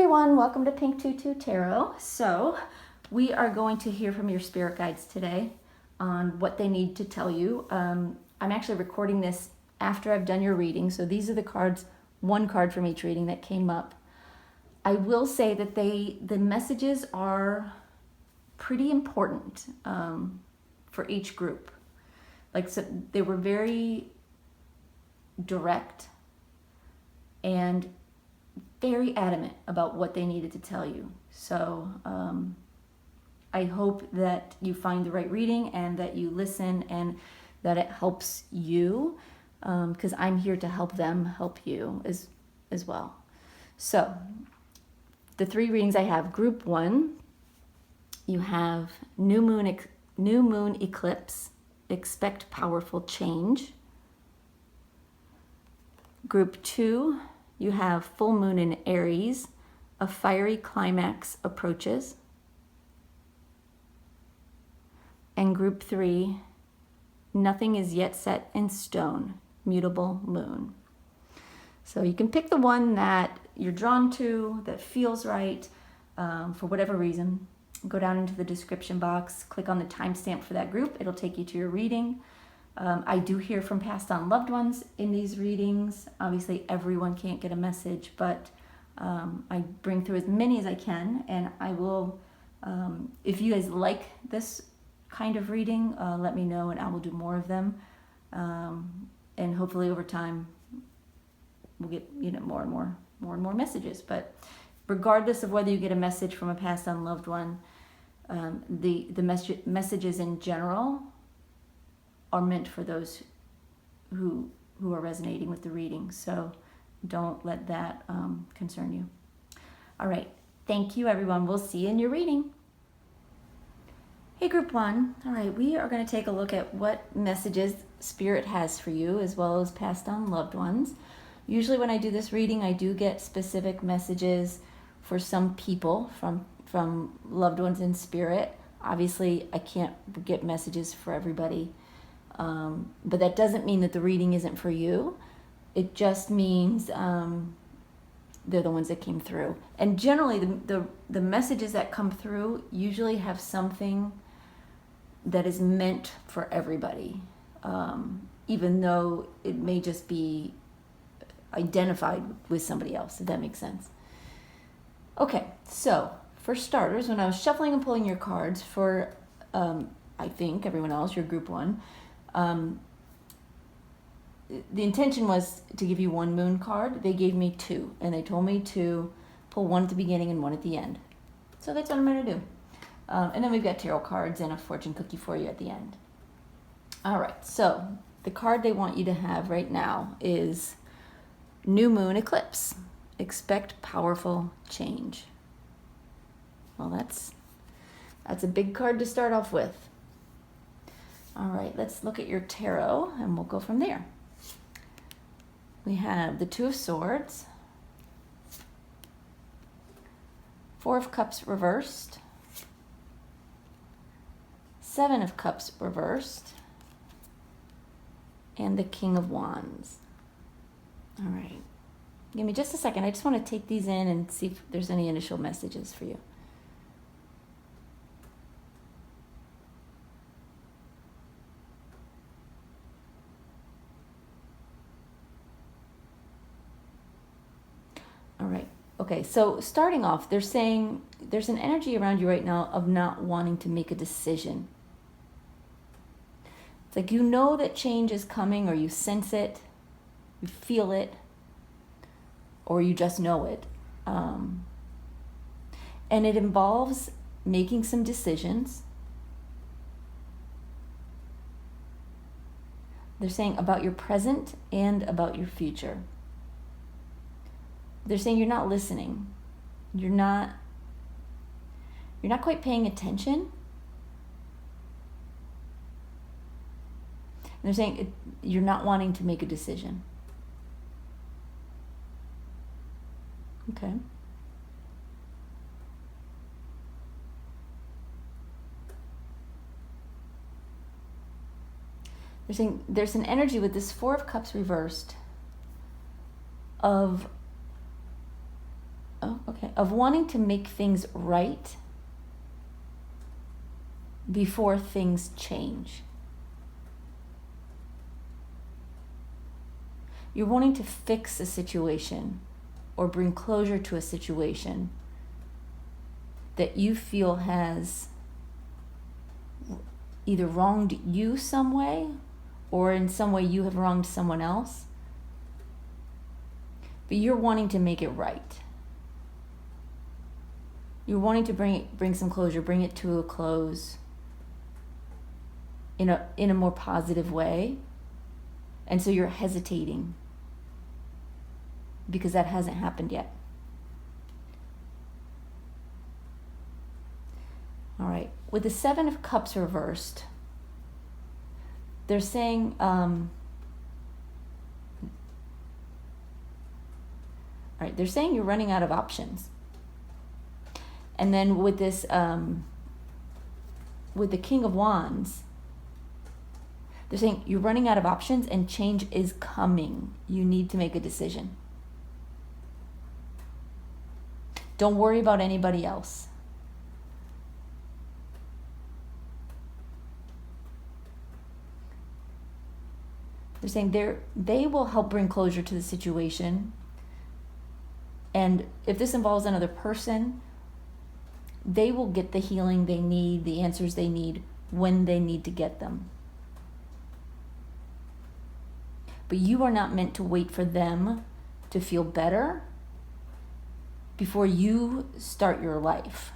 everyone, welcome to Pink Tutu Tarot. So we are going to hear from your spirit guides today on what they need to tell you. I'm actually recording this after I've done your reading, so these are the cards, one card from each reading that came up. I will say that the messages are pretty important for each group. Like, so they were very direct and very adamant about what they needed to tell you. So I hope that you find the right reading and that you listen and that it helps you, because I'm here to help them help you as well. So the three readings I have: group 1, you have new moon eclipse, expect powerful change. Group 2, you have full moon in Aries, a fiery climax approaches. And group 3, nothing is yet set in stone, mutable moon. So you can pick the one that you're drawn to, that feels right, for whatever reason. Go down into the description box, click on the timestamp for that group. It'll take you to your reading. I do hear from passed on loved ones in these readings. Obviously, everyone can't get a message, but I bring through as many as I can, and I will, if you guys like this kind of reading, let me know, and I will do more of them. And hopefully over time, we'll get more and more messages. But regardless of whether you get a message from a passed on loved one, the messages in general are meant for those who are resonating with the reading. So don't let that concern you. All right. Thank you, everyone. We'll see you in your reading. Hey, group 1. All right. We are going to take a look at what messages Spirit has for you, as well as passed on loved ones. Usually when I do this reading, I do get specific messages for some people from loved ones in Spirit. Obviously, I can't get messages for everybody. But that doesn't mean that the reading isn't for you. It just means they're the ones that came through. And generally, the messages that come through usually have something that is meant for everybody, even though it may just be identified with somebody else, if that makes sense. Okay, so for starters, when I was shuffling and pulling your cards for, I think, everyone else, your group 1, the intention was to give you one moon card. They gave me 2, and they told me to pull one at the beginning and one at the end. So that's what I'm going to do. And then we've got tarot cards and a fortune cookie for you at the end. All right, so the card they want you to have right now is new moon eclipse. Expect powerful change. Well, that's a big card to start off with. All right, let's look at your tarot and we'll go from there. We have the 2 of Swords, 4 of Cups reversed, 7 of Cups reversed, and the King of Wands. All right, give me just a second. I just want to take these in and see if there's any initial messages for you. All right. Okay, so starting off, they're saying there's an energy around you right now of not wanting to make a decision. It's like you know that change is coming, or you sense it, you feel it, or you just know it. And it involves making some decisions. They're saying about your present and about your future. They're saying you're not listening. You're not quite paying attention. And they're saying you're not wanting to make a decision. Okay. They're saying there's an energy with this 4 of Cups reversed of of wanting to make things right before things change. You're wanting to fix a situation or bring closure to a situation that you feel has either wronged you some way or in some way you have wronged someone else. But you're wanting to make it right. You're wanting to bring some closure, bring it to a close in a more positive way. And so you're hesitating because that hasn't happened yet. All right, with the Seven of Cups reversed, they're saying, they're saying you're running out of options. And then with this, with the King of Wands, they're saying you're running out of options and change is coming. You need to make a decision. Don't worry about anybody else. They're saying they will help bring closure to the situation. And if this involves another person, they will get the healing they need, the answers they need, when they need to get them. But you are not meant to wait for them to feel better before you start your life,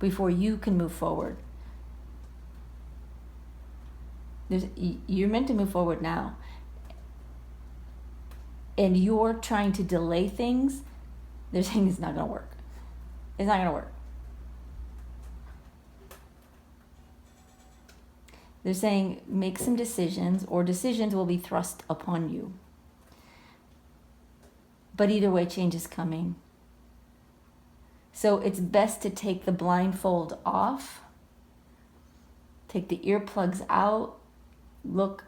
before you can move forward. You're meant to move forward now. And you're trying to delay things. They're saying it's not going to work. It's not going to work. They're saying make some decisions, or decisions will be thrust upon you. But either way, change is coming. So it's best to take the blindfold off, take the earplugs out, look,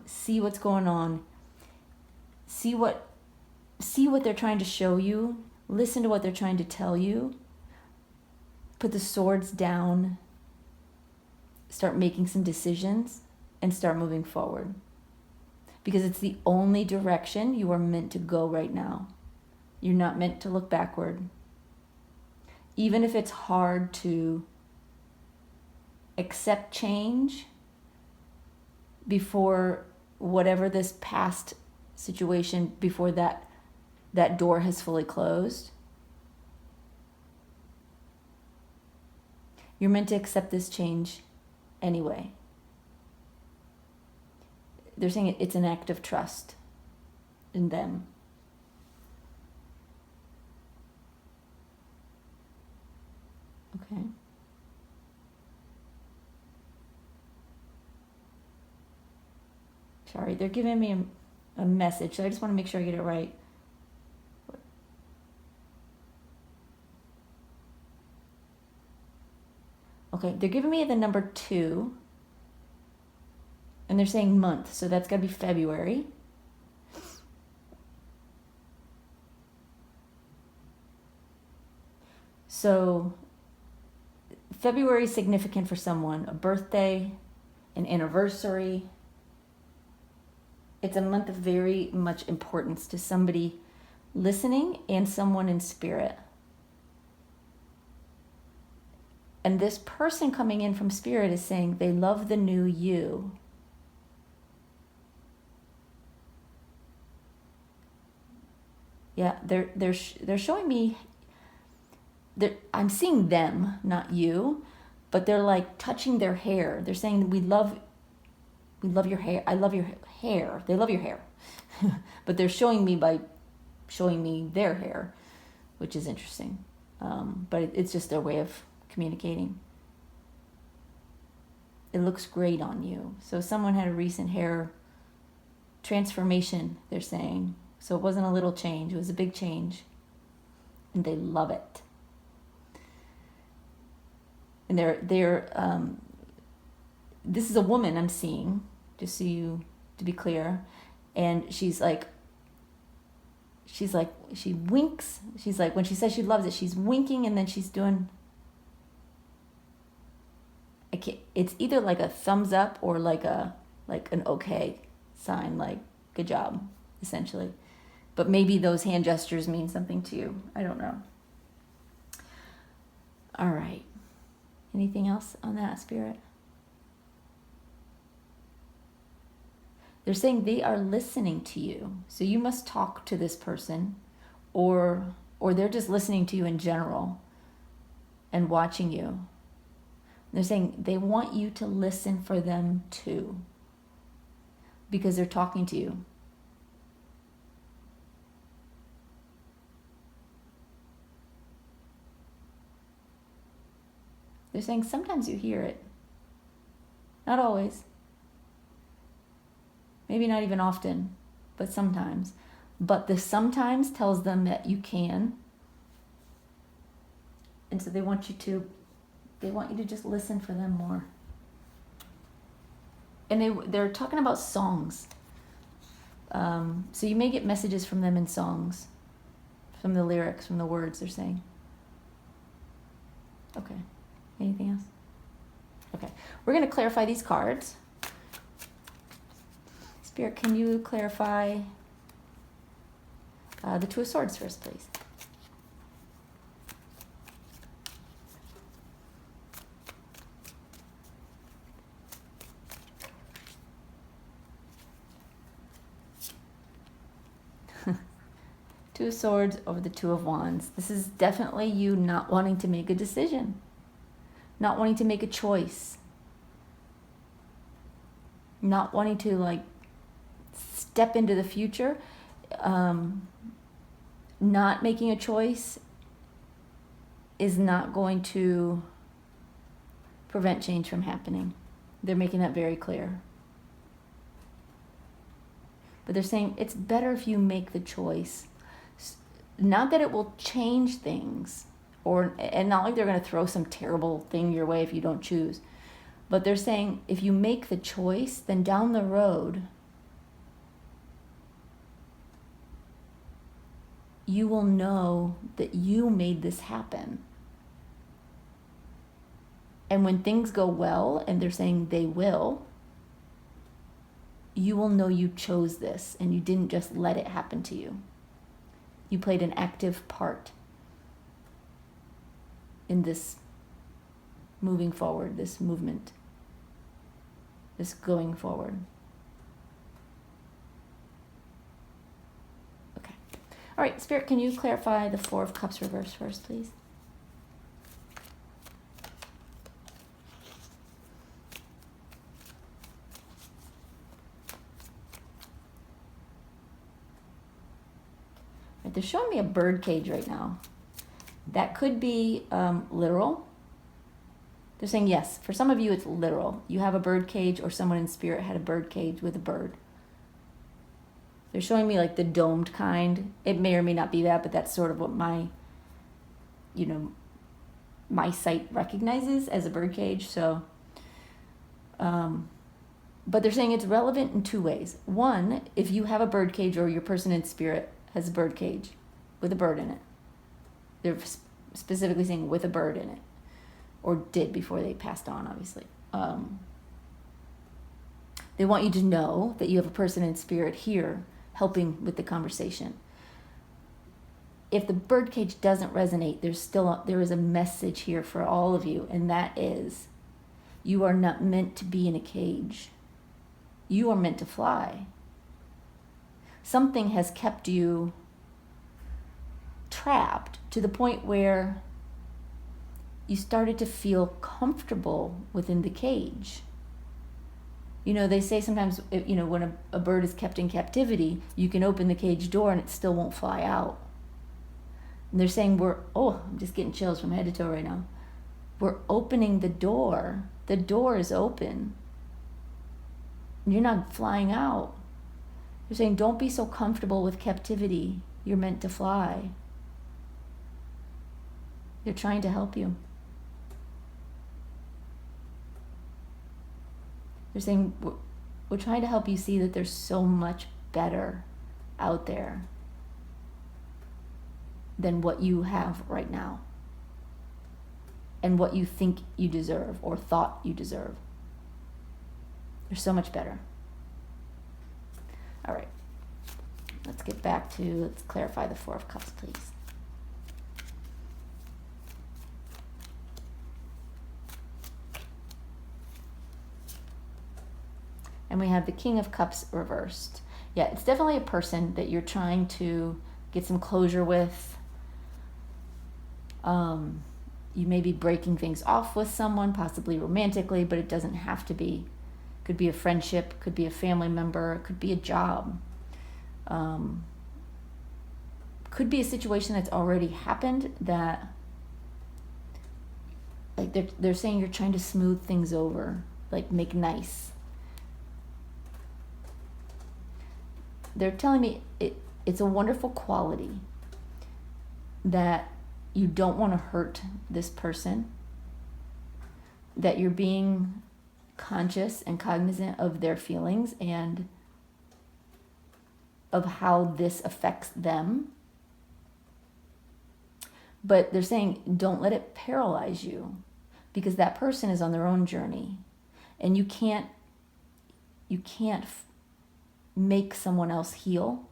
see what's going on, see what they're trying to show you, listen to what they're trying to tell you, put the swords down, start making some decisions, and start moving forward. Because it's the only direction you are meant to go right now. You're not meant to look backward. Even if it's hard to accept change before whatever this past situation, before that door has fully closed. You're meant to accept this change anyway. They're saying it's an act of trust in them. Okay. Sorry, they're giving me a message, so I just want to make sure I get it right. Okay, they're giving me the number 2, and they're saying month, so that's got to be February. So February is significant for someone, a birthday, an anniversary. It's a month of very much importance to somebody listening and someone in spirit. And this person coming in from spirit is saying they love the new you. Yeah, they're showing me. I'm seeing them, not you, but they're like touching their hair. They're saying we love your hair. I love your hair. They love your hair, but they're showing me by showing me their hair, which is interesting. But it's just their way of communicating. It looks great on you. So someone had a recent hair transformation, they're saying. So it wasn't a little change, it was a big change. And they love it. And this is a woman I'm seeing, just to be clear. And she's like she's like, she winks. She's like, when she says she loves it, she's winking and then she's doing, it's either like a thumbs up or like an okay sign, like good job, essentially. But maybe those hand gestures mean something to you. I don't know. All right. Anything else on that, Spirit? They're saying they are listening to you. So you must talk to this person, or they're just listening to you in general and watching you. They're saying they want you to listen for them too, because they're talking to you. They're saying sometimes you hear it. Not always. Maybe not even often, but sometimes. But the sometimes tells them that you can. And so they want you to just listen for them more. And they're talking about songs. So you may get messages from them in songs, from the lyrics, from the words they're saying. Okay. Anything else? Okay. We're going to clarify these cards. Spirit, can you clarify the Two of Swords first, please? Two of Swords over the Two of Wands. This is definitely you not wanting to make a decision. Not wanting to make a choice. Not wanting to step into the future. Not making a choice is not going to prevent change from happening. They're making that very clear. But they're saying it's better if you make the choice. Not that it will change things, and not like they're going to throw some terrible thing your way if you don't choose. But they're saying if you make the choice, then down the road, you will know that you made this happen. And when things go well, and they're saying they will, you will know you chose this and you didn't just let it happen to you. You played an active part in this moving forward, this movement, this going forward. Okay. All right, Spirit, can you clarify the Four of Cups reverse first, please? They're showing me a bird cage right now. That could be literal. They're saying yes. For some of you, it's literal. You have a bird cage, or someone in spirit had a bird cage with a bird. They're showing me the domed kind. It may or may not be that, but that's sort of what my sight recognizes as a bird cage. So, but they're saying it's relevant in two ways. One, if you have a bird cage or your person in spirit has a bird cage with a bird in it. They're specifically saying with a bird in it, or did before they passed on, obviously. They want you to know that you have a person in spirit here helping with the conversation. If the bird cage doesn't resonate, there is a message here for all of you, and that is, you are not meant to be in a cage. You are meant to fly. Something has kept you trapped to the point where you started to feel comfortable within the cage. They say sometimes, when a bird is kept in captivity, you can open the cage door and it still won't fly out. And they're saying I'm just getting chills from head to toe right now. We're opening the door. The door is open. You're not flying out. They're saying, don't be so comfortable with captivity. You're meant to fly. They're trying to help you. They're saying, we're trying to help you see that there's so much better out there. than what you have right now and what you think you deserve or thought you deserve. They're so much better. All right. Let's get back to, let's clarify the Four of Cups, please. And we have the King of Cups reversed. Yeah, it's definitely a person that you're trying to get some closure with. You may be breaking things off with someone, possibly romantically, but it doesn't have to be. Could be a friendship, could be a family member, it could be a job. Could be a situation that's already happened that, like they're saying you're trying to smooth things over, like make nice. They're telling me it's a wonderful quality that you don't want to hurt this person, that you're being conscious and cognizant of their feelings and of how this affects them. But they're saying don't let it paralyze you, because that person is on their own journey and you can't make someone else heal.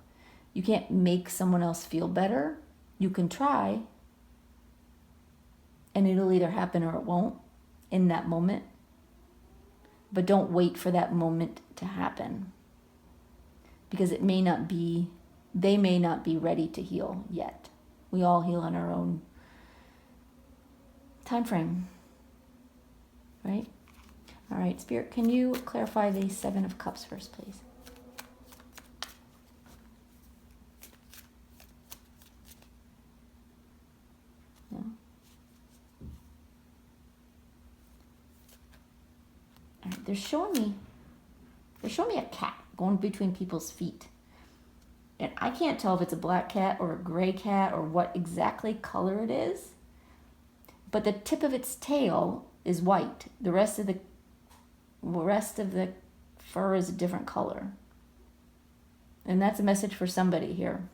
You can't make someone else feel better. You can try, and it'll either happen or it won't in that moment. But don't wait for that moment to happen, because they may not be ready to heal yet. We all heal on our own time frame, right? All right, Spirit, can you clarify the Seven of Cups first, please? Yeah. All right, they're showing me a cat going between people's feet. And I can't tell if it's a black cat or a gray cat or what exactly color it is. But the tip of its tail is white. The rest of the fur is a different color. And that's a message for somebody here.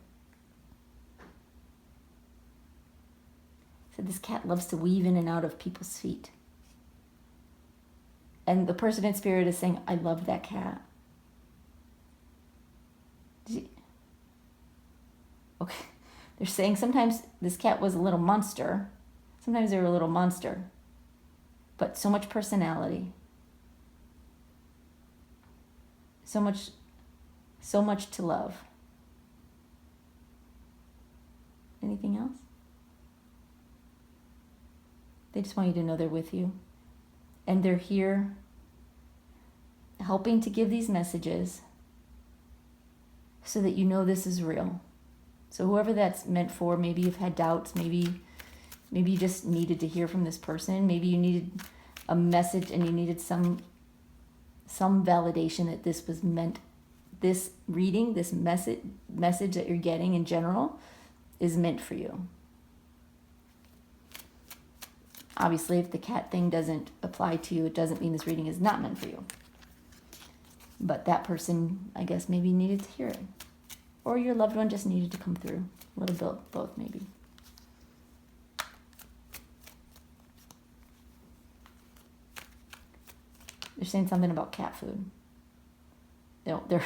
So this cat loves to weave in and out of people's feet. And the person in Spirit is saying, I love that cat. Okay. They're saying sometimes this cat was a little monster. Sometimes they were a little monster. But so much personality. So much to love. Anything else? They just want you to know they're with you. And they're here helping to give these messages so that you know this is real. So whoever that's meant for, maybe you've had doubts, maybe you just needed to hear from this person, maybe you needed a message and you needed some validation that this was meant, this reading, this message that you're getting in general is meant for you. Obviously, if the cat thing doesn't apply to you, it doesn't mean this reading is not meant for you. But that person, I guess, maybe needed to hear it. Or your loved one just needed to come through. A little bit, both maybe. They're saying something about cat food. They're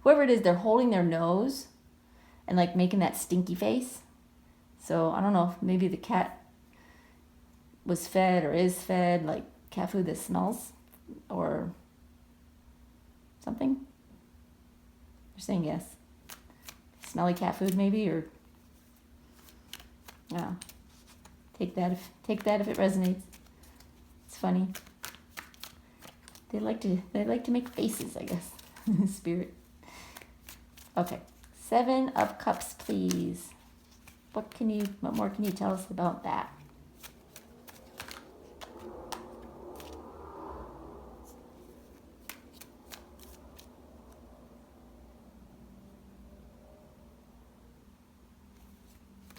whoever it is, they're holding their nose and like making that stinky face. So I don't know if maybe the cat was fed or is fed like cat food that smells or something. They're saying yes. Smelly cat food maybe, or yeah. Take that if it resonates. It's funny. They like to make faces, I guess. Spirit. Okay. 7 of Cups, please. What more can you tell us about that?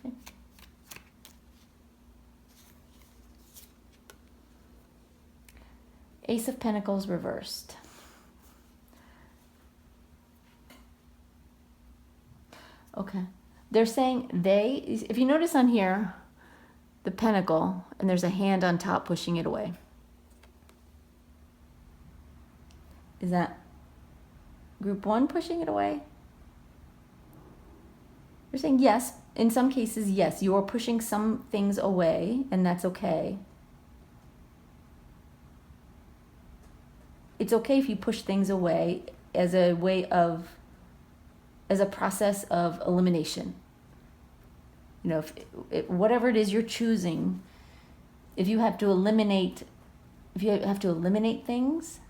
Okay. Ace of Pentacles reversed. Okay. They're saying if you notice on here, the pentacle, and there's a hand on top pushing it away. Is that group 1 pushing it away? They're saying yes. In some cases, yes, you're pushing some things away, and that's okay. It's okay if you push things away as a process of elimination. You know, whatever it is you're choosing, if you have to eliminate things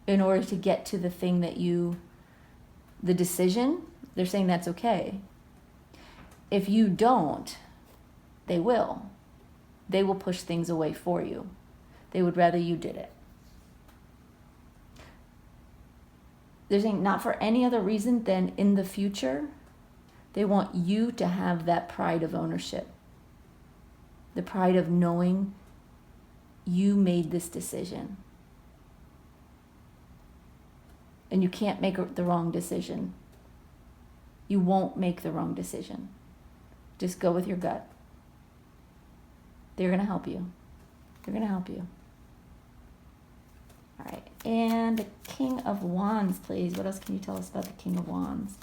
in order to get to the thing the decision, they're saying that's okay. If you don't, they will push things away for you. They would rather you did it. They're saying not for any other reason than in the future, they want you to have that pride of ownership. The pride of knowing you made this decision. And you can't make the wrong decision. You won't make the wrong decision. Just go with your gut. They're going to help you. They're going to help you. All right. And the King of Wands, please. What else can you tell us about the King of Wands?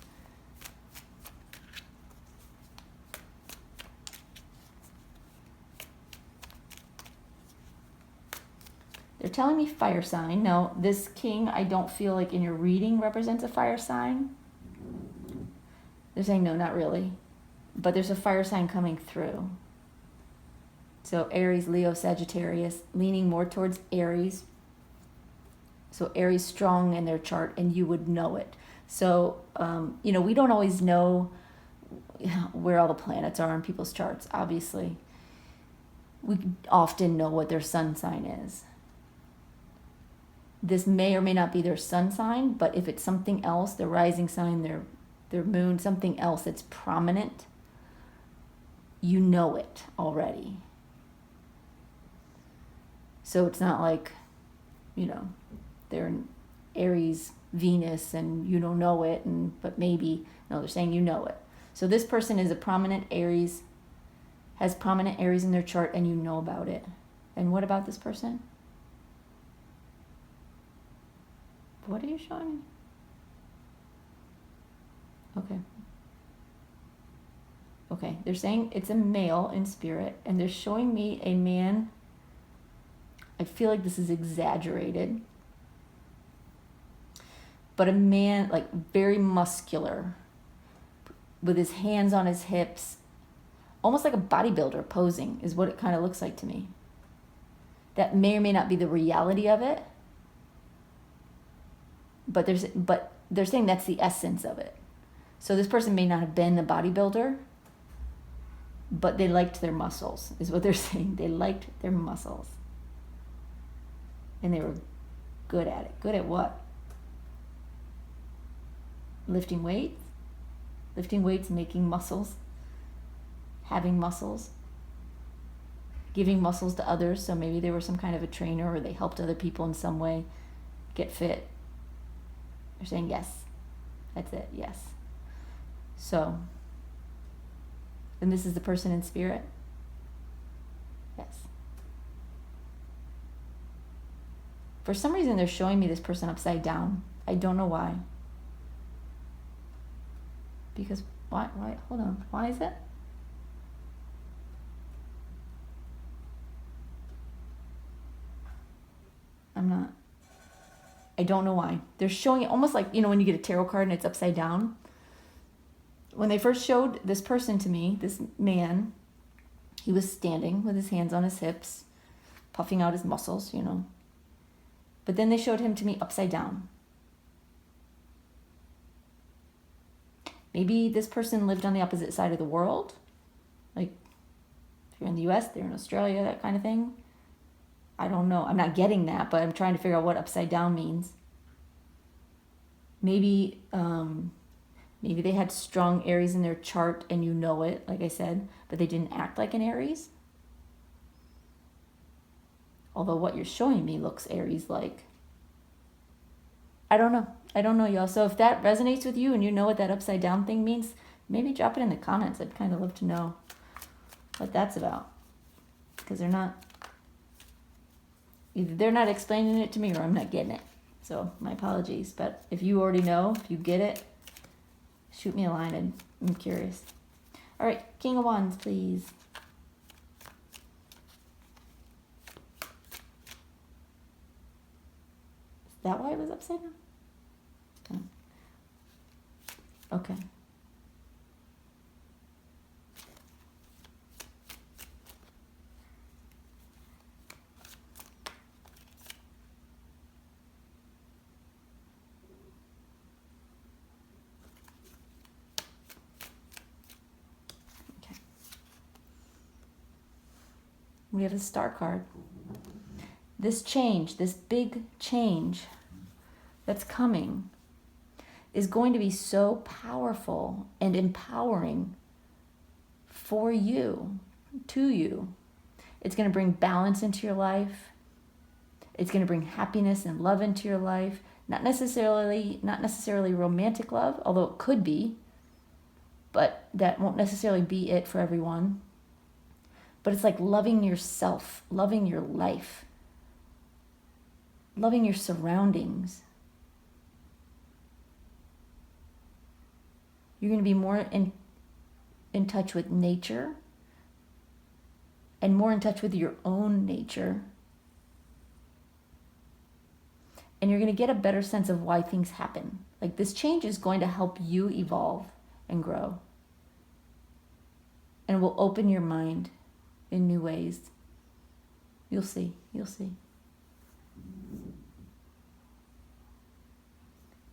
They're telling me fire sign. Now, this king, I don't feel like in your reading represents a fire sign. They're saying, no, not really. But there's a fire sign coming through. So Aries, Leo, Sagittarius, leaning more towards Aries. So Aries strong in their chart, and you would know it. So, we don't always know where all the planets are in people's charts, obviously. We often know what their sun sign is. This may or may not be their sun sign, but if it's something else, their rising sign, their moon, something else that's prominent, you know it already. So it's not like, they're in Aries, Venus, and you don't know it, but maybe, no, they're saying you know it. So this person is a prominent Aries, has prominent Aries in their chart, and you know about it. And what about this person? What are you showing me? Okay, they're saying it's a male in spirit, and they're showing me a man. I feel like this is exaggerated, but a man like very muscular with his hands on his hips, almost like a bodybuilder posing is what it kind of looks like to me. That may or may not be the reality of it, but they're saying that's the essence of it. So this person may not have been a bodybuilder, but they liked their muscles, is what they're saying. They liked their muscles. And they were good at it. Good at what? Lifting weights? Lifting weights, making muscles, having muscles, giving muscles to others. So maybe they were some kind of a trainer, or they helped other people in some way get fit. They're saying yes. That's it, yes. So, and this is the person in spirit? Yes. For some reason, they're showing me this person upside down. I don't know why. Because, why, hold on, why is it? I don't know why. They're showing it almost like, when you get a tarot card and it's upside down. When they first showed this person to me, this man, he was standing with his hands on his hips, puffing out his muscles, But then they showed him to me upside down. Maybe this person lived on the opposite side of the world. Like, if you're in the US, they're in Australia, that kind of thing. I don't know. I'm not getting that, but I'm trying to figure out what upside down means. Maybe they had strong Aries in their chart and you know it, like I said, but they didn't act like an Aries. Although what you're showing me looks Aries-like. I don't know, y'all. So if that resonates with you and you know what that upside down thing means, maybe drop it in the comments. I'd kind of love to know what that's about, because either they're not explaining it to me or I'm not getting it. So my apologies, but if you already know, if you get it, shoot me a line, and I'm curious. All right, King of Wands, please. Is that why it was upside down? Okay. We have the Star card. This change, this big change that's coming, is going to be so powerful and empowering for you, to you. It's going to bring balance into your life. It's going to bring happiness and love into your life. Not necessarily romantic love, although it could be, but that won't necessarily be it for everyone. But it's like loving yourself, loving your life, loving your surroundings. You're going to be more in touch with nature and more in touch with your own nature. And you're going to get a better sense of why things happen. Like, this change is going to help you evolve and grow. And will open your mind in new ways. You'll see. You'll see.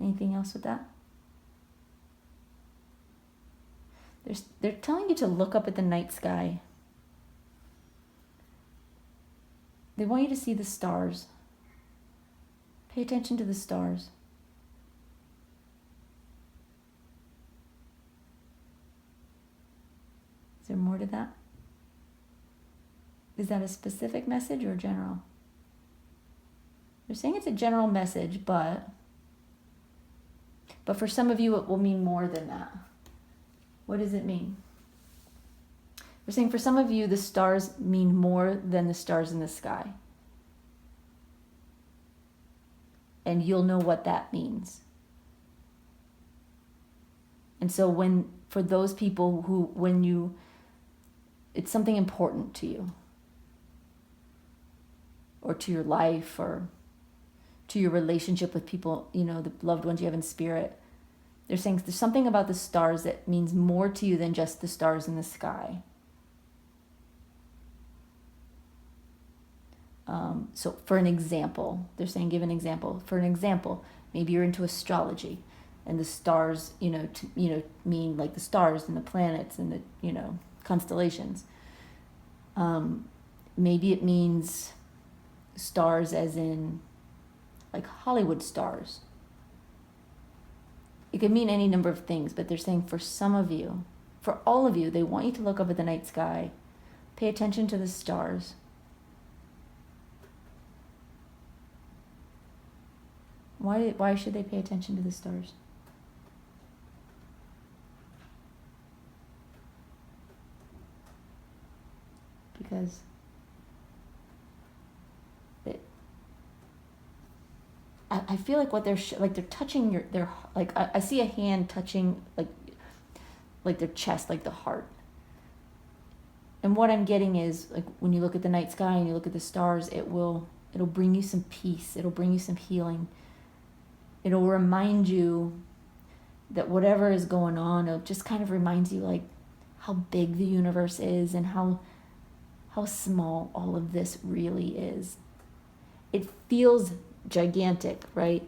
Anything else with that? They're telling you to look up at the night sky. They want you to see the stars. Pay attention to the stars. Is there more to that? Is that a specific message or general? They're saying it's a general message, but for some of you it will mean more than that. What does it mean? We're saying for some of you the stars mean more than the stars in the sky. And you'll know what that means. And so for those people who, it's something important to you, or to your life, or to your relationship with people, the loved ones you have in spirit. They're saying there's something about the stars that means more to you than just the stars in the sky. So for an example, they're saying give an example. For an example, maybe you're into astrology, and the stars, mean like the stars and the planets and the, constellations. Maybe it means stars as in like Hollywood stars. It could mean any number of things, but they're saying for some of you, for all of you, they want you to look up at the night sky, pay attention to the stars. Why should they pay attention to the stars? Because I feel like what they're touching their like I see a hand touching like their chest, like the heart. And what I'm getting is, like, when you look at the night sky and you look at the stars, it'll bring you some peace. It'll bring you some healing. It'll remind you that whatever is going on, it just kind of reminds you like how big the universe is and how small all of this really is. It feels gigantic, right?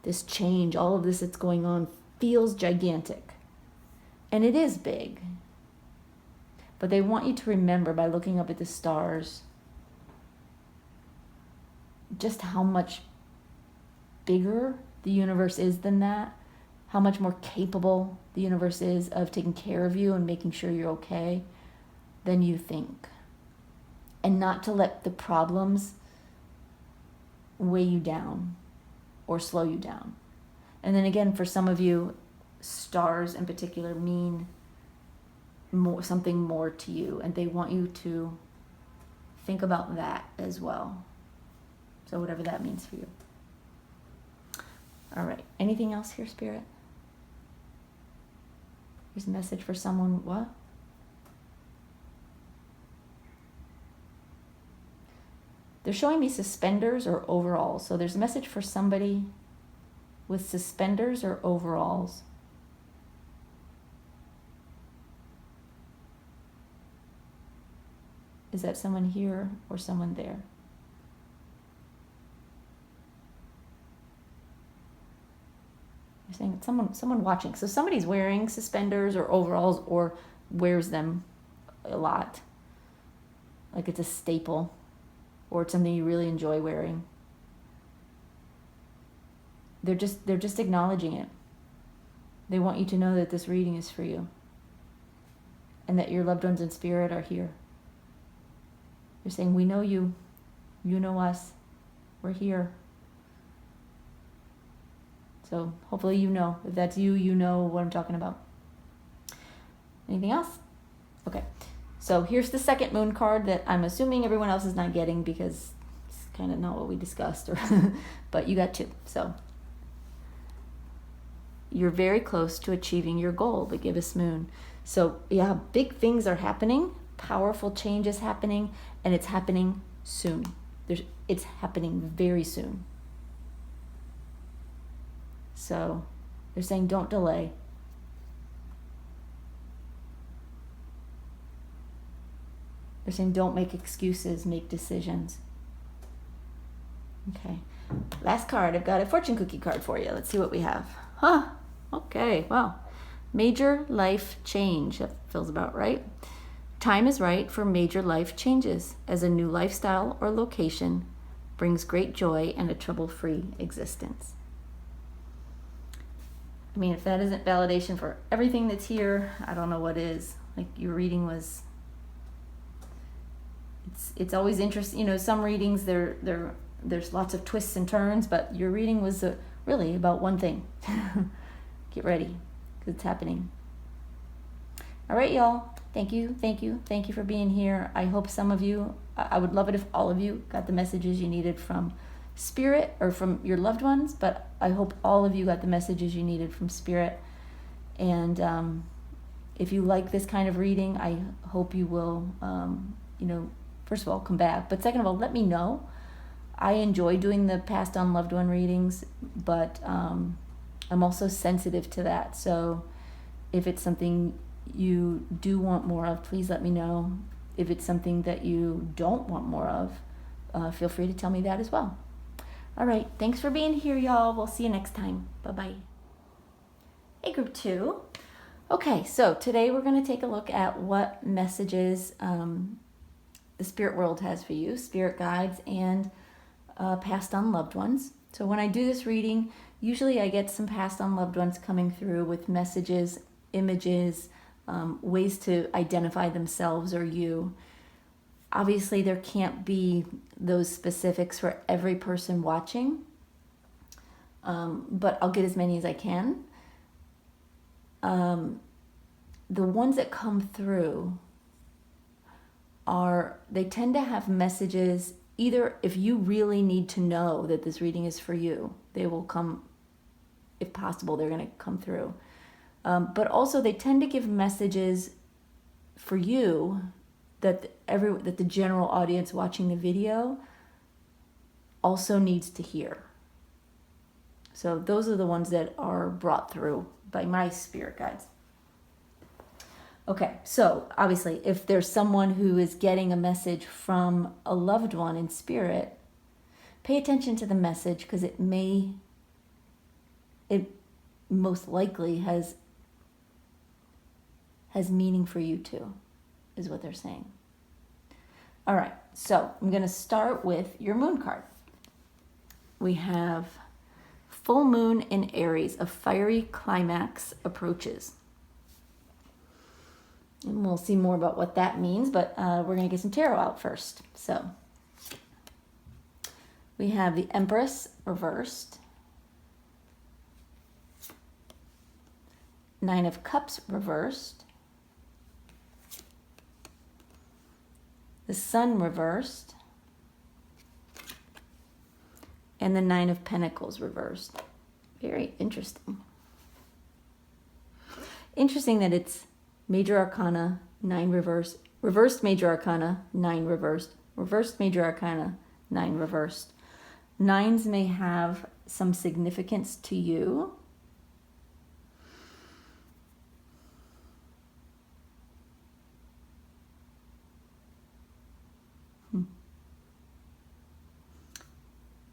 This change, all of this that's going on feels gigantic. And it is big. But they want you to remember, by looking up at the stars, just how much bigger the universe is than that, how much more capable the universe is of taking care of you and making sure you're okay than you think. And not to let the problems weigh you down or slow you down. And then again, for some of you, stars in particular mean something more to you, and they want you to think about that as well. So whatever that means for you. All right. Anything else here, Spirit? Here's a message for someone. What? They're showing me suspenders or overalls. So there's a message for somebody with suspenders or overalls. Is that someone here or someone there? You're saying it's someone watching. So somebody's wearing suspenders or overalls or wears them a lot. Like it's a staple or it's something you really enjoy wearing. They're just acknowledging it. They want you to know that this reading is for you and that your loved ones in spirit are here. They're saying, we know you. You know us. We're here. So hopefully you know. If that's you, you know what I'm talking about. Anything else? Okay. So here's the second moon card that I'm assuming everyone else is not getting because it's kind of not what we discussed. But you got two. So you're very close to achieving your goal, the gibbous moon. So yeah, big things are happening. Powerful change is happening, and it's happening soon. It's happening very soon. So they're saying don't delay. They're saying don't make excuses, make decisions. Okay. Last card, I've got a fortune cookie card for you. Let's see what we have. Huh. Okay, wow. Major life change. That feels about right. Time is right for major life changes as a new lifestyle or location brings great joy and a trouble-free existence. I mean, if that isn't validation for everything that's here, I don't know what is. Like your reading was, it's always interesting. You know, some readings there's lots of twists and turns, but your reading was really about one thing. Get ready, because it's happening. All right, y'all. Thank you for being here. I hope some of you, I would love it if all of you got the messages you needed from Spirit or from your loved ones, but I hope all of you got the messages you needed from Spirit. And if you like this kind of reading, I hope you will, first of all, come back. But second of all, let me know. I enjoy doing the passed on loved one readings, but I'm also sensitive to that. So if it's something you do want more of, please let me know. If it's something that you don't want more of, feel free to tell me that as well. All right, thanks for being here, y'all. We'll see you next time. Bye-bye. Hey, group 2. Okay, so today we're going to take a look at what messages the spirit world has for you, spirit guides, and passed on loved ones. So when I do this reading, usually I get some passed on loved ones coming through with messages, images, ways to identify themselves or you. Obviously, there can't be those specifics for every person watching, but I'll get as many as I can. The ones that come through they tend to have messages. Either if you really need to know that this reading is for you, they will come, if possible, they're going to come through. But also they tend to give messages for you that the general audience watching the video also needs to hear. So those are the ones that are brought through by my spirit guides. Okay, so obviously if there's someone who is getting a message from a loved one in spirit, pay attention to the message, because it most likely has meaning for you too, is what they're saying. All right, so I'm going to start with your moon card. We have full moon in Aries, a fiery climax approaches. And we'll see more about what that means, but we're going to get some tarot out first. So we have the Empress reversed, Nine of Cups reversed, the Sun reversed, and the Nine of Pentacles reversed. Very interesting. Interesting that it's Major Arcana, 9 reversed, reversed Major Arcana, 9 reversed, reversed Major Arcana, 9 reversed. Nines may have some significance to you.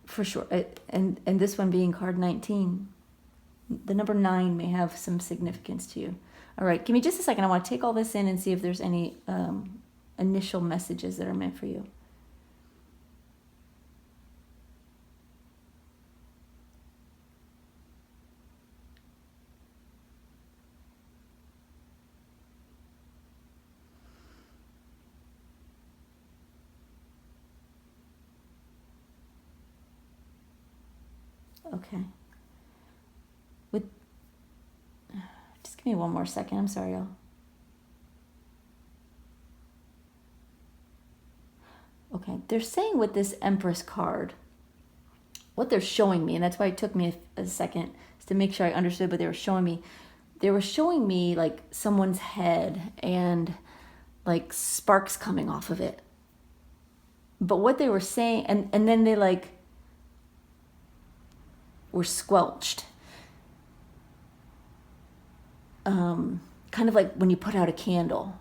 For sure. And this one being card 19. The number 9 may have some significance to you. All right, give me just a second. I want to take all this in and see if there's any initial messages that are meant for you. Okay. Just give me one more second. I'm sorry, y'all. Okay, they're saying with this Empress card, what they're showing me, and that's why it took me a second to make sure I understood what they were showing me. They were showing me like someone's head and like sparks coming off of it. But what they were saying, and then they like were squelched. Kind of like when you put out a candle.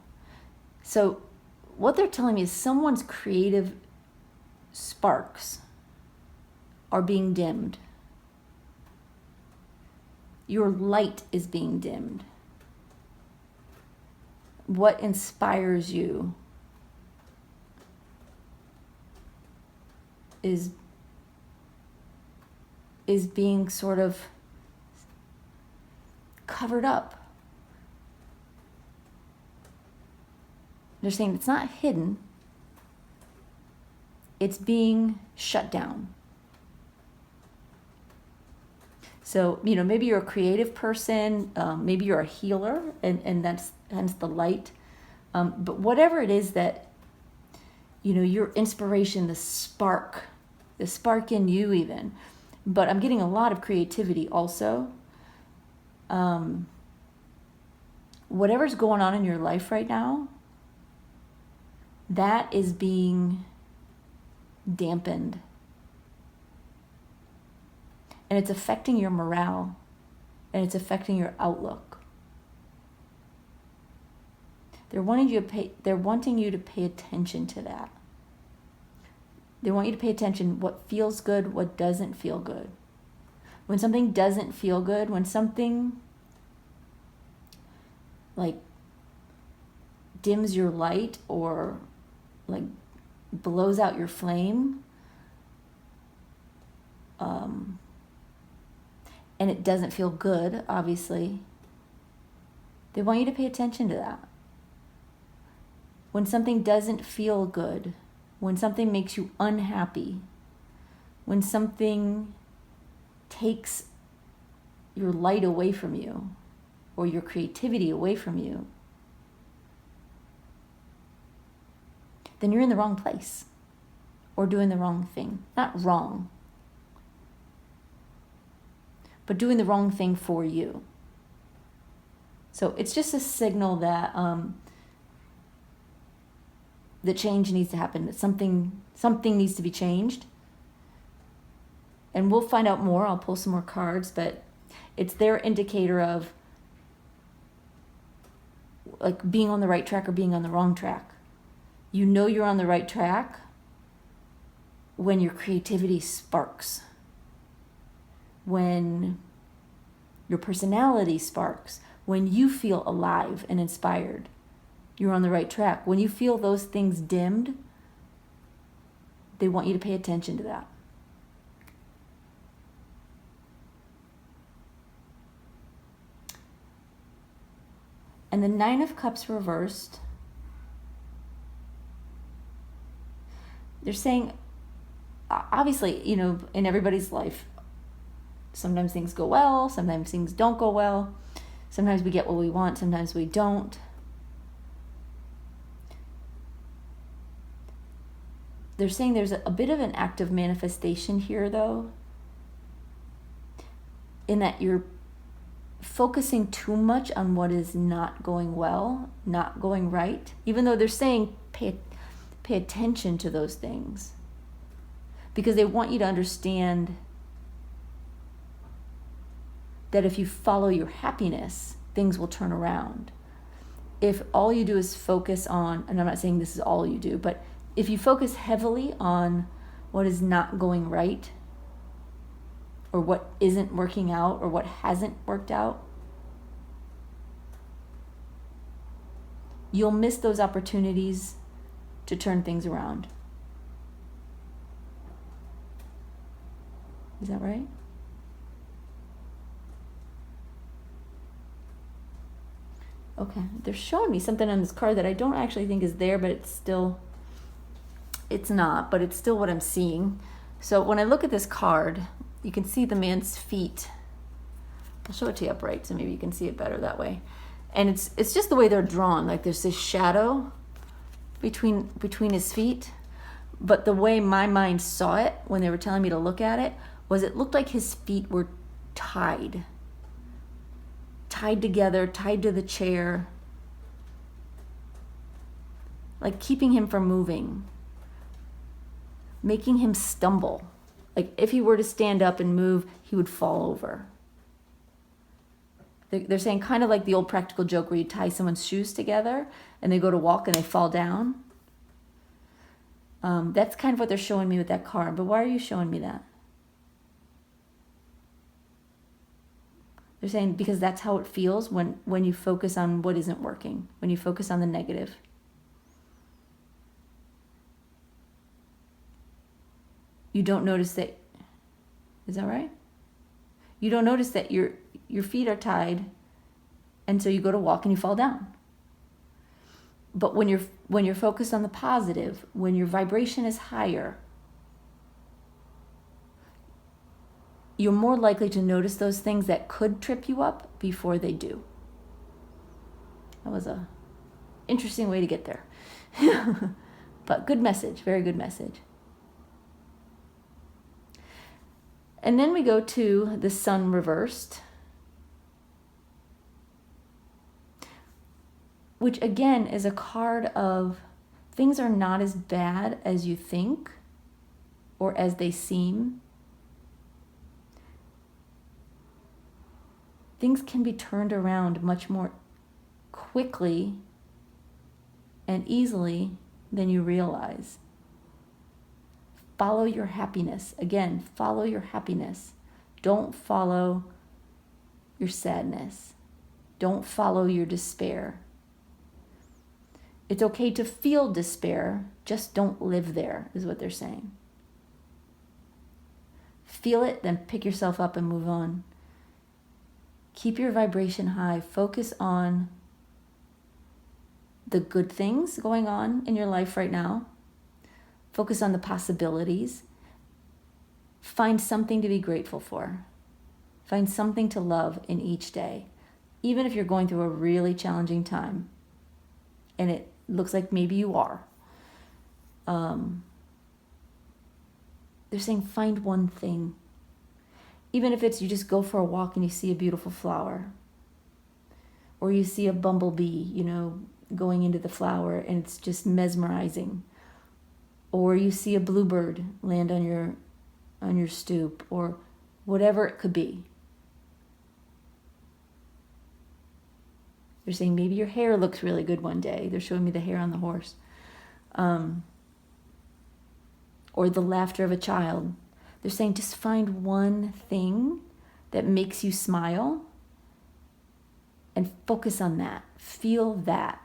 So what they're telling me is someone's creative sparks are being dimmed. Your light is being dimmed. What inspires you is being sort of covered up. They're saying it's not hidden, it's being shut down. So, maybe you're a creative person, maybe you're a healer, and that's hence the light. But whatever it is that, your inspiration, the spark in you even. But I'm getting a lot of creativity also. Whatever's going on in your life right now, that is being dampened. And it's affecting your morale, and it's affecting your outlook. They're wanting you to pay attention to that. They want you to pay attention what feels good, what doesn't feel good. When something doesn't feel good, when something like dims your light or like blows out your flame, and it doesn't feel good, obviously, they want you to pay attention to that. When something doesn't feel good, when something makes you unhappy, when something takes your light away from you or your creativity away from you, then you're in the wrong place or doing the wrong thing. Not wrong, but doing the wrong thing for you. So it's just a signal that the change needs to happen, that something needs to be changed. And we'll find out more. I'll pull some more cards, but it's their indicator of like being on the right track or being on the wrong track. You know you're on the right track when your creativity sparks, when your personality sparks, when you feel alive and inspired. You're on the right track. When you feel those things dimmed, they want you to pay attention to that. And the Nine of Cups reversed, they're saying, obviously, in everybody's life, sometimes things go well, sometimes things don't go well. Sometimes we get what we want, sometimes we don't. they're saying there's a bit of an active manifestation here, though, in that you're focusing too much on what is not going well, not going right, even though they're saying pay attention to those things, because they want you to understand that if you follow your happiness, things will turn around. If all you do is focus on, and I'm not saying this is all you do, but if you focus heavily on what is not going right, or what isn't working out, or what hasn't worked out, you'll miss those opportunities to turn things around. Is that right? Okay, they're showing me something on this card that I don't actually think is there, but it's not, but it's still what I'm seeing. So when I look at this card, you can see the man's feet. I'll show it to you upright so maybe you can see it better that way. And it's just the way they're drawn. Like there's this shadow between his feet. But the way my mind saw it when they were telling me to look at it was it looked like his feet were tied together, tied to the chair, like keeping him from moving, making him stumble. Like if he were to stand up and move, he would fall over. They're saying kind of like the old practical joke where you tie someone's shoes together and they go to walk and they fall down. That's kind of what they're showing me with that card. But why are you showing me that? They're saying because that's how it feels when you focus on what isn't working, when you focus on the negative. You don't notice that, is that right? You don't notice that your feet are tied, and so you go to walk and you fall down. But when you're focused on the positive, when your vibration is higher, you're more likely to notice those things that could trip you up before they do. That was a interesting way to get there. But good message, very good message. And then we go to the sun reversed, which again is a card of things are not as bad as you think or as they seem. Things can be turned around much more quickly and easily than you realize. Follow your happiness. Again, follow your happiness. Don't follow your sadness. Don't follow your despair. It's okay to feel despair, just don't live there, is what they're saying. Feel it, then pick yourself up and move on. Keep your vibration high. Focus on the good things going on in your life right now. Focus on the possibilities. Find something to be grateful for. Find something to love in each day, even if you're going through a really challenging time. And it looks like maybe you are. They're saying find one thing. Even if it's you just go for a walk and you see a beautiful flower. Or you see a bumblebee, going into the flower and it's just mesmerizing. Or you see a bluebird land on your stoop, or whatever it could be. They're saying maybe your hair looks really good one day. They're showing me the hair on the horse. Or the laughter of a child. They're saying just find one thing that makes you smile and focus on that. Feel that.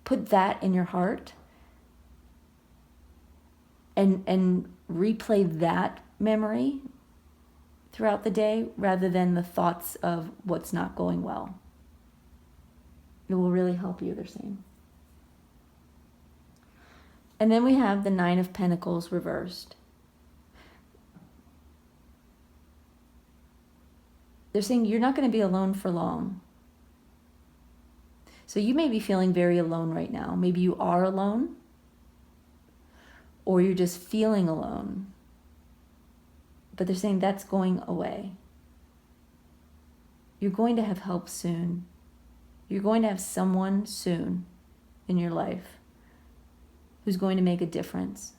Put that in your heart. And replay that memory throughout the day rather than the thoughts of what's not going well. It will really help you, they're saying. And then we have the Nine of Pentacles reversed. They're saying you're not going to be alone for long. So you may be feeling very alone right now. Maybe you are alone. or you're just feeling alone. But they're saying that's going away. You're going to have help soon. You're going to have someone soon in your life who's going to make a difference.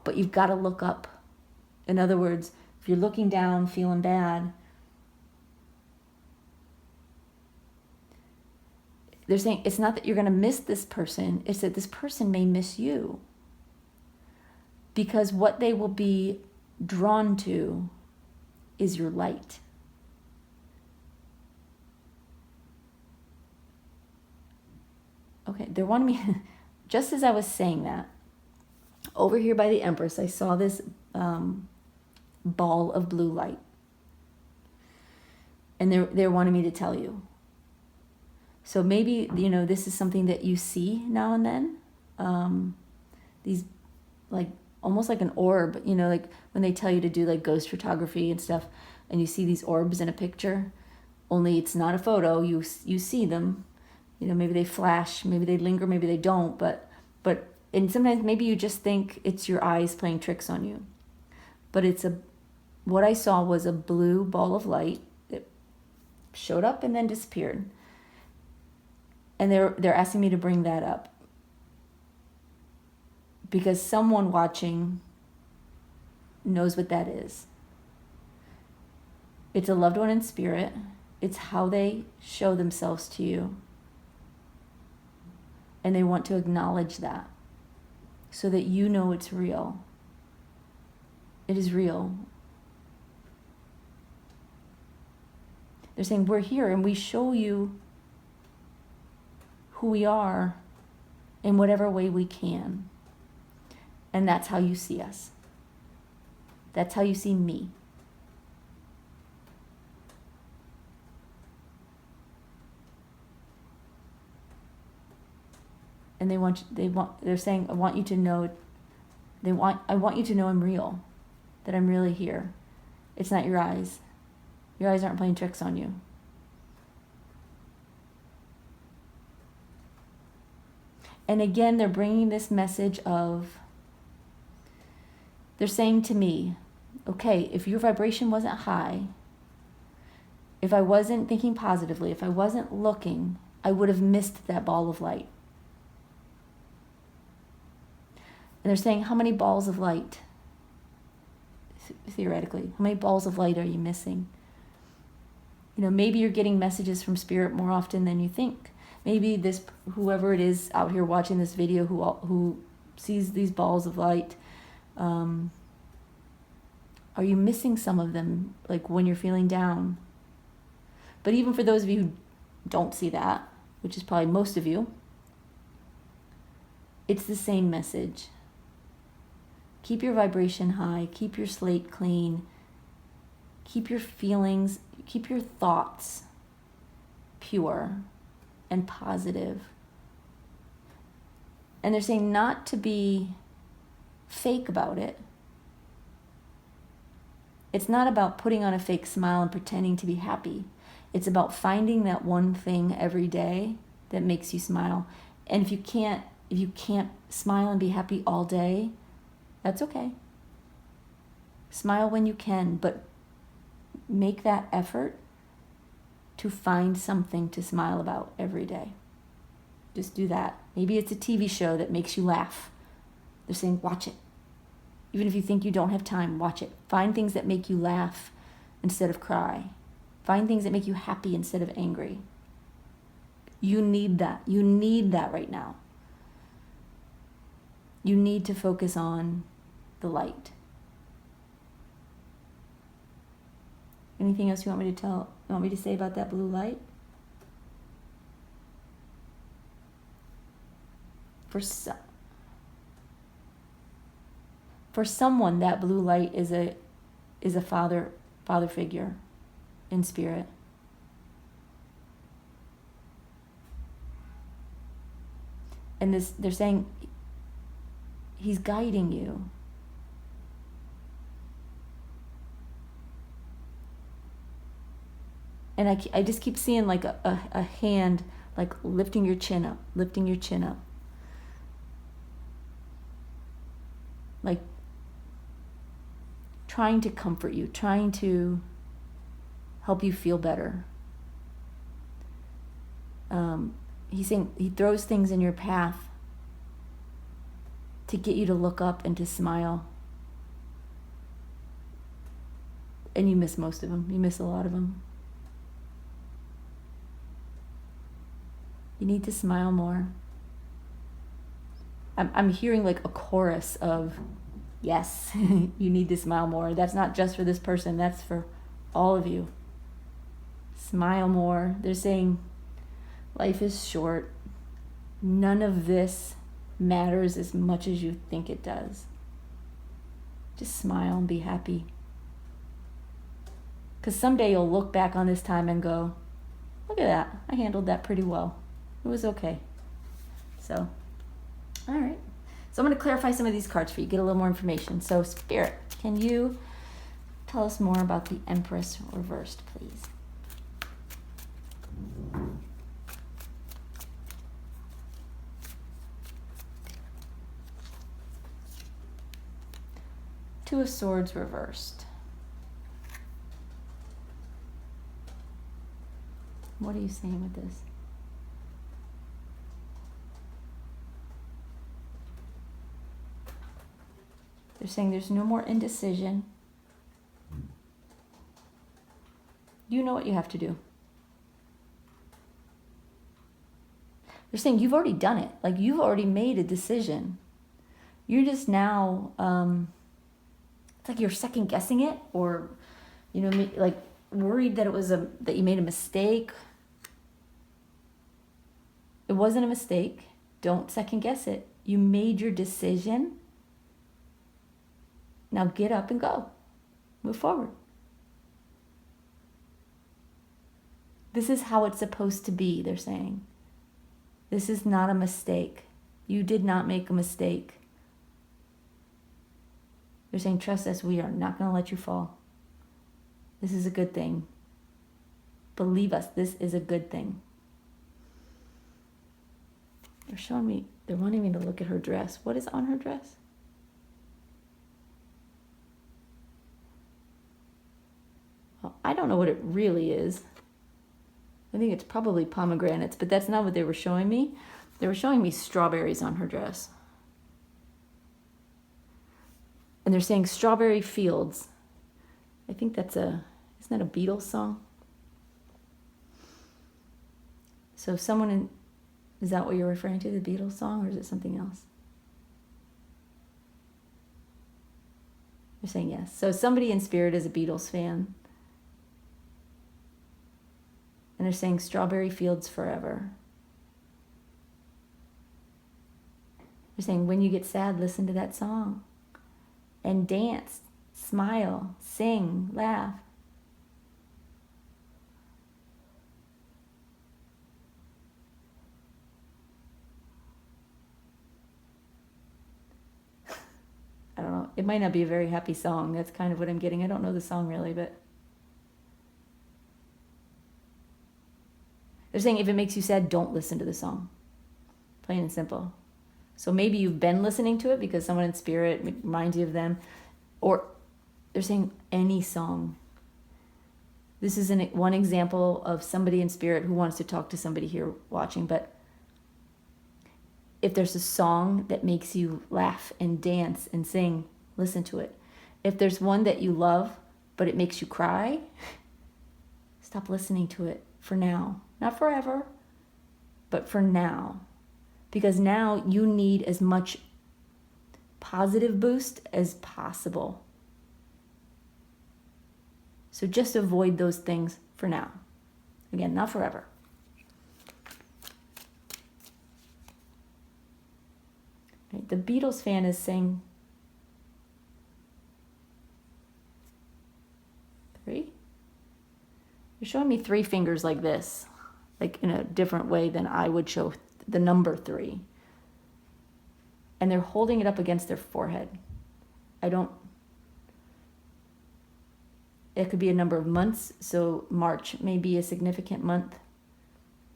But you've got to look up. In other words, if you're looking down, feeling bad, they're saying it's not that you're going to miss this person, it's that this person may miss you. Because what they will be drawn to is your light. Okay, they're wanting me, just as I was saying that, over here by the Empress, I saw this ball of blue light. And they're wanting me to tell you. So maybe, this is something that you see now and then. These, like, almost like an orb, like when they tell you to do like ghost photography and stuff, and you see these orbs in a picture, only it's not a photo, you see them. Maybe they flash, maybe they linger, maybe they don't, and sometimes maybe you just think it's your eyes playing tricks on you. But what I saw was a blue ball of light that showed up and then disappeared. And they're asking me to bring that up. Because someone watching knows what that is. It's a loved one in spirit. It's how they show themselves to you. And they want to acknowledge that so that you know it's real. It is real. They're saying, we're here and we show you who we are in whatever way we can. And that's how you see us. That's how you see me. And they're saying, I want you to know, I want you to know I'm real, that I'm really here. It's not your eyes. Your eyes aren't playing tricks on you. And again, they're bringing this message of, they're saying to me, okay, if your vibration wasn't high, if I wasn't thinking positively, if I wasn't looking, I would have missed that ball of light. And they're saying, how many balls of light, theoretically, how many balls of light are you missing? Maybe you're getting messages from spirit more often than you think. Maybe whoever it is out here watching this video who sees these balls of light, are you missing some of them, like when you're feeling down? But even for those of you who don't see that, which is probably most of you, it's the same message. Keep your vibration high, keep your slate clean, keep your feelings, keep your thoughts pure and positive. And they're saying not to be fake about it. It's not about putting on a fake smile and pretending to be happy. It's about finding that one thing every day that makes you smile. And if you can't smile and be happy all day, that's okay. Smile when you can, but make that effort to find something to smile about every day. Just do that. Maybe it's a TV show that makes you laugh. They're saying, watch it. Even if you think you don't have time, watch it. Find things that make you laugh instead of cry. Find things that make you happy instead of angry. You need that. You need that right now. You need to focus on the light. Anything else you want me to say about that blue light? For someone, that blue light is a father figure in spirit. And they're saying he's guiding you. And I just keep seeing like a hand like lifting your chin up. like trying to comfort you, trying to help you feel better. He's saying he throws things in your path to get you to look up and to smile. And you miss most of them. You miss a lot of them. You need to smile more. I'm hearing like a chorus of, yes, you need to smile more. That's not just for this person. That's for all of you. Smile more. They're saying life is short. None of this matters as much as you think it does. Just smile and be happy. Because someday you'll look back on this time and go, look at that. I handled that pretty well. It was okay. So, all right. So I'm going to clarify some of these cards for you, get a little more information. So, Spirit, can you tell us more about the Empress reversed, please? Two of Swords reversed. What are you saying with this? They're saying there's no more indecision. You know what you have to do. They're saying you've already done it. Like, you've already made a decision. You're just now, it's like you're second guessing it, or, you know, like worried that that you made a mistake. It wasn't a mistake. Don't second guess it. You made your decision. Now get up and go. Move forward. This is how it's supposed to be, they're saying. This is not a mistake. You did not make a mistake. They're saying, trust us, we are not going to let you fall. This is a good thing. Believe us, this is a good thing. They're showing me, they're wanting me to look at her dress. What is on her dress? Well, I don't know what it really is. I think it's probably pomegranates, but that's not what they were showing me. They were showing me strawberries on her dress. And they're saying Strawberry Fields. I think isn't that a Beatles song? So is that what you're referring to, the Beatles song, or is it something else? They're saying yes. So somebody in spirit is a Beatles fan. And they're saying Strawberry Fields forever. They're saying when you get sad, listen to that song. And dance, smile, sing, laugh. I don't know. It might not be a very happy song. That's kind of what I'm getting. I don't know the song really, but they're saying if it makes you sad, don't listen to the song. Plain and simple. So maybe you've been listening to it because someone in spirit reminds you of them. Or they're saying any song. This is one example of somebody in spirit who wants to talk to somebody here watching. But if there's a song that makes you laugh and dance and sing, listen to it. If there's one that you love, but it makes you cry, stop listening to it for now. Not forever, but for now. Because now you need as much positive boost as possible. So just avoid those things for now. Again, not forever. Right, the Beatles fan is saying 3. You're showing me 3 fingers like this, like in a different way than I would show the number 3. And they're holding it up against their forehead. It could be a number of months, so March may be a significant month.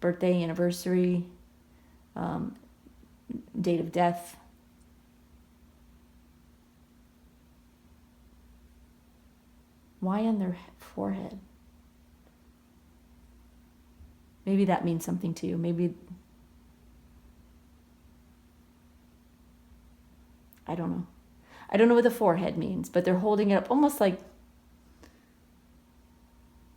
Birthday, anniversary, date of death. Why on their forehead? Maybe that means something to you. Maybe, I don't know. I don't know what the forehead means, but they're holding it up almost like,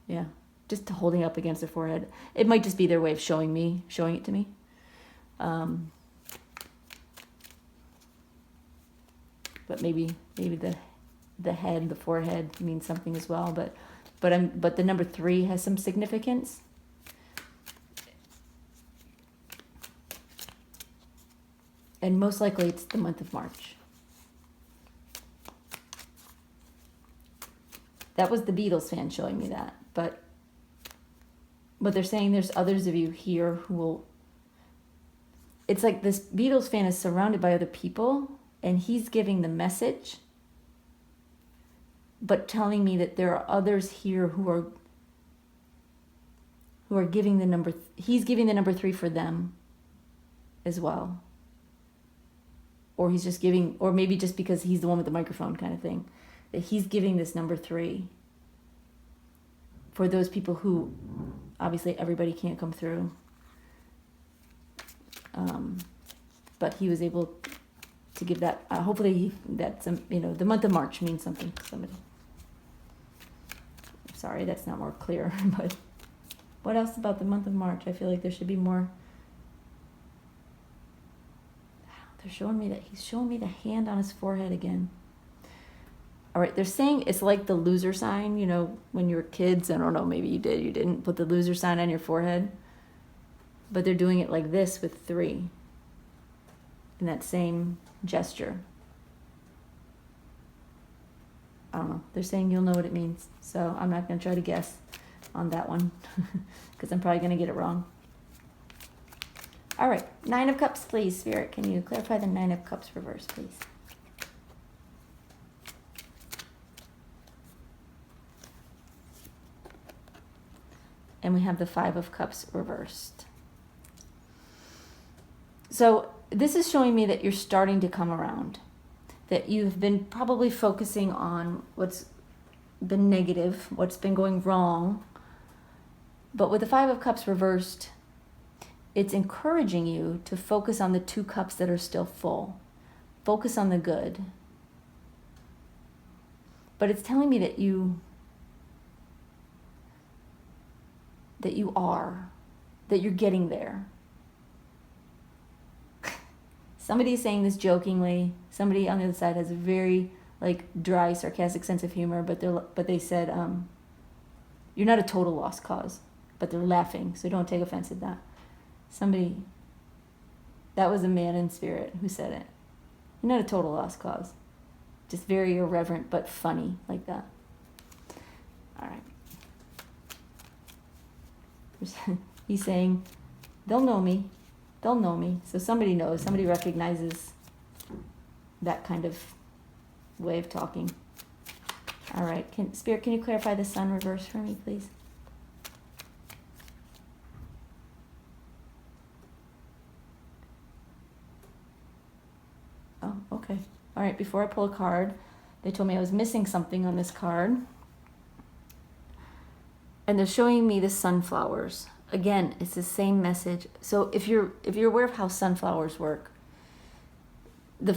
yeah, just holding it up against their forehead. It might just be their way of showing it to me. But maybe the head, the forehead means something as well. But the number 3 has some significance. And most likely it's the month of March. That was the Beatles fan showing me that. But they're saying there's others of you here who will... It's like this Beatles fan is surrounded by other people, and he's giving the message, but telling me that there are others here who are giving the number... He's giving the number 3 for them as well. Or he's just giving, or maybe just because he's the one with the microphone kind of thing, that he's giving this number 3 for those people who, obviously everybody can't come through. But he was able to give that, hopefully that's, the month of March means something to somebody. Sorry, that's not more clear, but what else about the month of March? I feel like there should be more. They're showing me that he's showing me the hand on his forehead again. All right, they're saying it's like the loser sign, when you were kids. I don't know, maybe you did, you didn't put the loser sign on your forehead. But they're doing it like this with 3 in that same gesture. I don't know. They're saying you'll know what it means. So I'm not going to try to guess on that one because I'm probably going to get it wrong. All right, 9 of Cups, please, Spirit. Can you clarify the 9 of Cups reverse, please? And we have the 5 of Cups reversed. So this is showing me that you're starting to come around, that you've been probably focusing on what's been negative, what's been going wrong. But with the 5 of Cups reversed, it's encouraging you to focus on the 2 cups that are still full. Focus on the good. But it's telling me that you're getting there. Somebody's saying this jokingly. Somebody on the other side has a very dry, sarcastic sense of humor, but they said, you're not a total lost cause, but they're laughing, so don't take offense at that. Somebody, that was a man in spirit who said it. You're not a total lost cause. Just very irreverent, but funny like that. All right. He's saying, they'll know me. They'll know me. So somebody knows. Somebody recognizes that kind of way of talking. All right. Spirit, can you clarify the Sun reverse for me, please? Oh, okay. All right. Before I pull a card, they told me I was missing something on this card. And they're showing me the sunflowers. Again, it's the same message. So if you're aware of how sunflowers work, the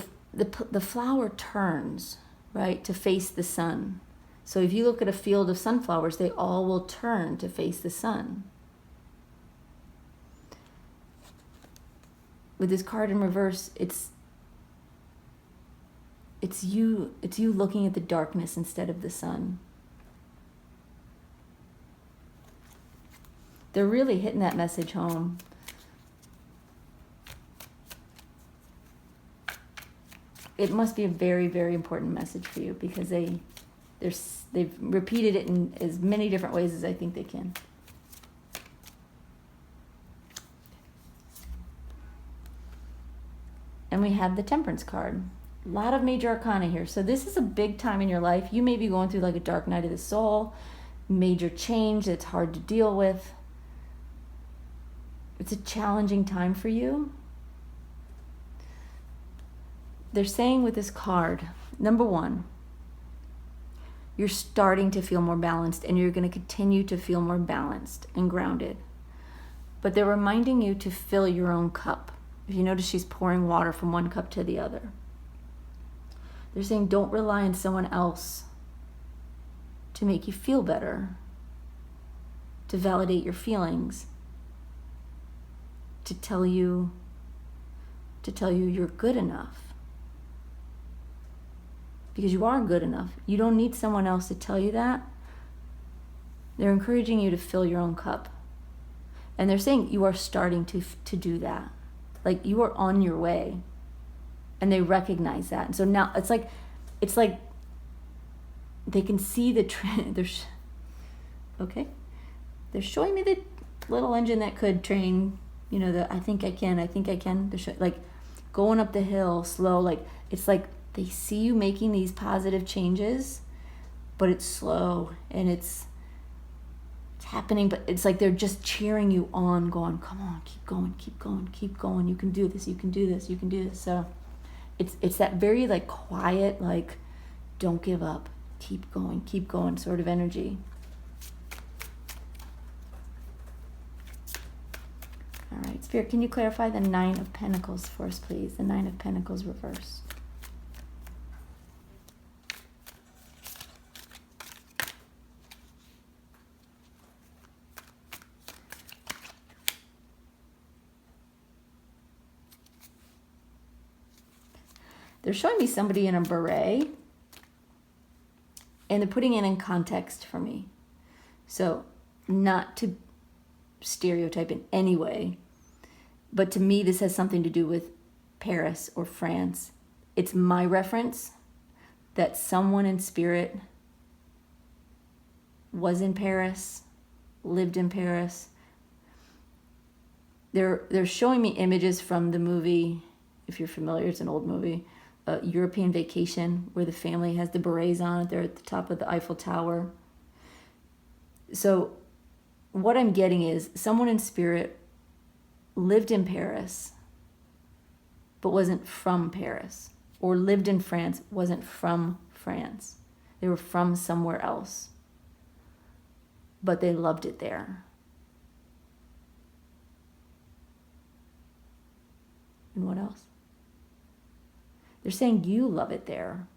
flower turns, right, to face the sun. So if you look at a field of sunflowers, they all will turn to face the sun. With this card in reverse, it's you looking at the darkness instead of the sun. They're really hitting that message home. It must be a very, very important message for you because they've repeated it in as many different ways as I think they can. And we have the Temperance card. A lot of major arcana here. So this is a big time in your life. You may be going through like a dark night of the soul, major change that's hard to deal with. It's a challenging time for you. They're saying with this card, number one, you're starting to feel more balanced, and you're going to continue to feel more balanced and grounded. But they're reminding you to fill your own cup. If you notice, she's pouring water from one cup to the other. They're saying don't rely on someone else to make you feel better, to validate your feelings, to tell you you're good enough. Because you are good enough. You don't need someone else to tell you that. They're encouraging you to fill your own cup. And they're saying you are starting to do that. Like you are on your way. And they recognize that. And so now it's like they can see the trend. Okay. They're showing me the little engine that could train, I think I can. They're like going up the hill slow. Like it's like they see you making these positive changes, but it's slow and it's happening, but it's like they're just cheering you on, going, come on, keep going, keep going, keep going. You can do this, you can do this, you can do this. So it's that very like quiet, like don't give up, keep going sort of energy. All right, Spirit, can you clarify the 9 of Pentacles for us, please? The 9 of Pentacles reversed. They're showing me somebody in a beret, and they're putting it in context for me. So not to stereotype in any way, but to me this has something to do with Paris or France. It's my reference that someone in spirit was in Paris, lived in Paris. They're showing me images from the movie, if you're familiar, it's an old movie, European Vacation, where the family has the berets on. They're at the top of the Eiffel Tower. So what I'm getting is someone in spirit lived in Paris, but wasn't from Paris, or lived in France, wasn't from France. They were from somewhere else, but they loved it there. And what else? They're saying you love it there.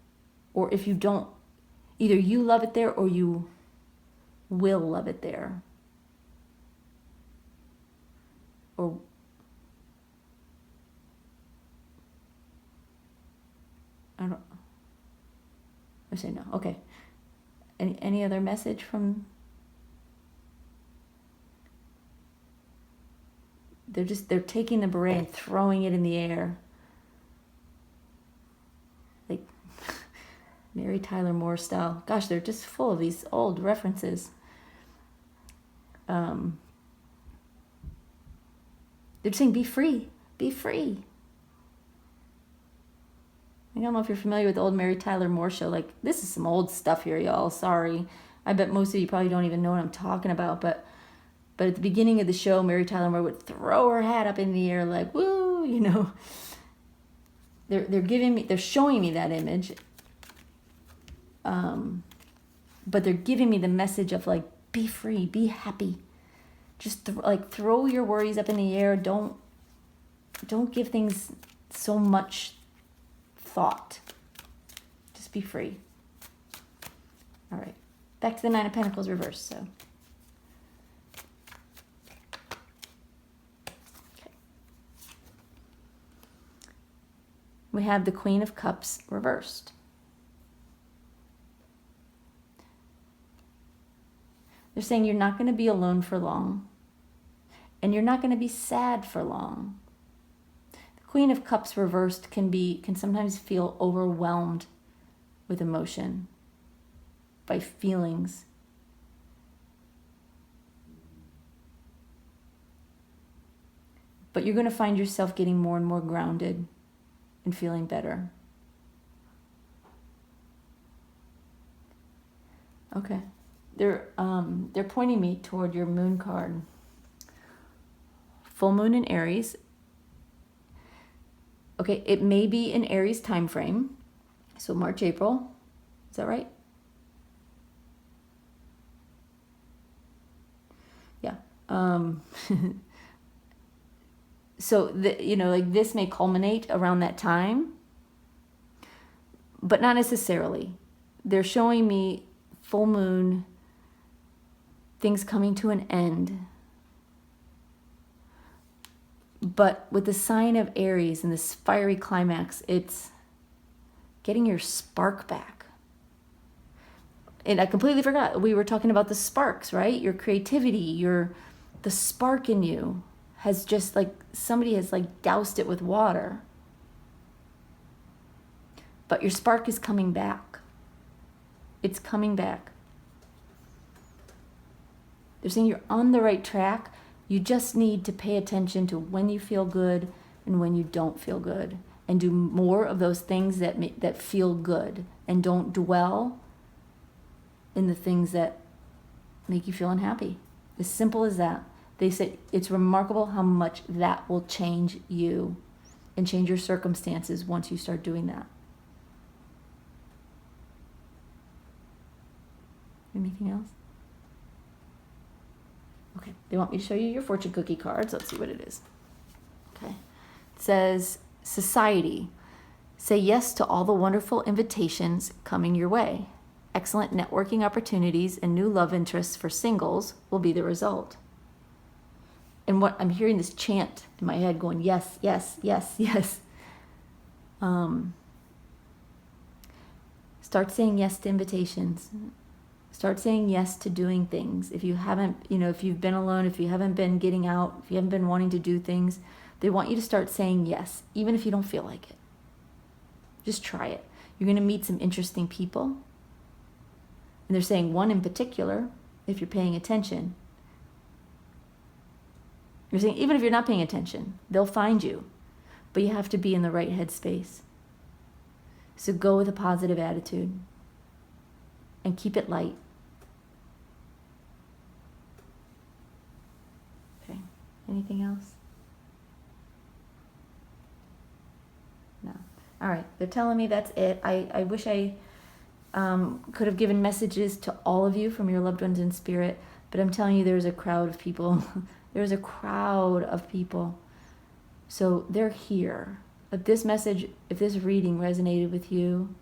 Or if you don't, either you love it there or you will love it there. Or I say no. Okay. Any other message from? They're taking the beret and throwing it in the air. Like Mary Tyler Moore style. Gosh, they're just full of these old references. They're saying be free. Be free. I don't know if you're familiar with the old Mary Tyler Moore show. Like, this is some old stuff here, y'all. Sorry. I bet most of you probably don't even know what I'm talking about. But at the beginning of the show, Mary Tyler Moore would throw her hat up in the air like, woo, They're showing me that image. But they're giving me the message of like, be free, be happy. Just throw your worries up in the air. Don't give things so much thought. Just be free. All right. Back to the 9 of Pentacles reversed. So. Okay. We have the Queen of Cups reversed. They're saying you're not going to be alone for long. And you're not going to be sad for long. The Queen of Cups reversed can sometimes feel overwhelmed with emotion, by feelings. But you're going to find yourself getting more and more grounded and feeling better. Okay. They're pointing me toward your moon card. Full moon in Aries. Okay, it may be in Aries time frame. So March, April. Is that right? Yeah. So, like this may culminate around that time, but not necessarily. They're showing me full moon, things coming to an end. But with the sign of Aries and this fiery climax, it's getting your spark back. And I completely forgot, we were talking about the sparks, right? Your creativity, the spark in you has just like, somebody has like doused it with water. But your spark is coming back. It's coming back. They're saying you're on the right track. You just need to pay attention to when you feel good and when you don't feel good, and do more of those things that feel good, and don't dwell in the things that make you feel unhappy. As simple as that. They said it's remarkable how much that will change you and change your circumstances once you start doing that. Anything else? Okay, they want me to show you your fortune cookie cards. Let's see what it is. Okay, it says, society. Say yes to all the wonderful invitations coming your way. Excellent networking opportunities and new love interests for singles will be the result. And what I'm hearing, this chant in my head going, yes, yes, yes, yes. Start saying yes to invitations. Start saying yes to doing things. If you haven't, if you've been alone, if you haven't been getting out, if you haven't been wanting to do things, they want you to start saying yes, even if you don't feel like it. Just try it. You're going to meet some interesting people. And they're saying one in particular, if you're paying attention. You're saying even if you're not paying attention, they'll find you. But you have to be in the right headspace. So go with a positive attitude. And keep it light. Okay. Anything else? No. All right. They're telling me that's it. I wish I could have given messages to all of you from your loved ones in spirit, but I'm telling you, there's a crowd of people. There's a crowd of people. So they're here. If this message, if this reading resonated with you,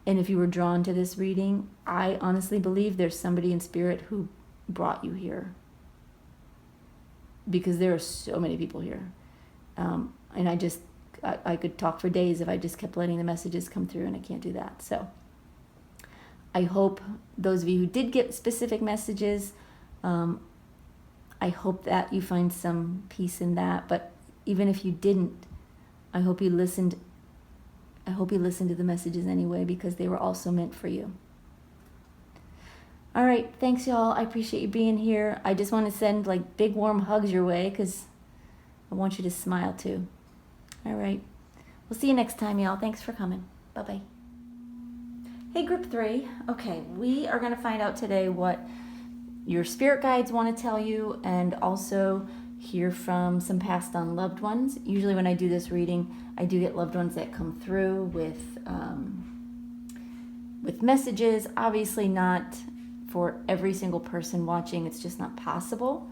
and if you were drawn to this reading, I honestly believe there's somebody in spirit who brought you here. Because there are so many people here. And I could talk for days if I just kept letting the messages come through, and I can't do that. So I hope those of you who did get specific messages, I hope that you find some peace in that. But even if you didn't, I hope you listened to the messages anyway, because they were also meant for you. All right, thanks y'all. I appreciate you being here. I just want to send like big warm hugs your way, because I want you to smile too. All right, we'll see you next time, y'all. Thanks for coming. Bye-bye. Hey, group 3. Okay, we are going to find out today what your spirit guides want to tell you, and also hear from some passed on loved ones. Usually when I do this reading, I do get loved ones that come through with messages. Obviously not for every single person watching. It's just not possible.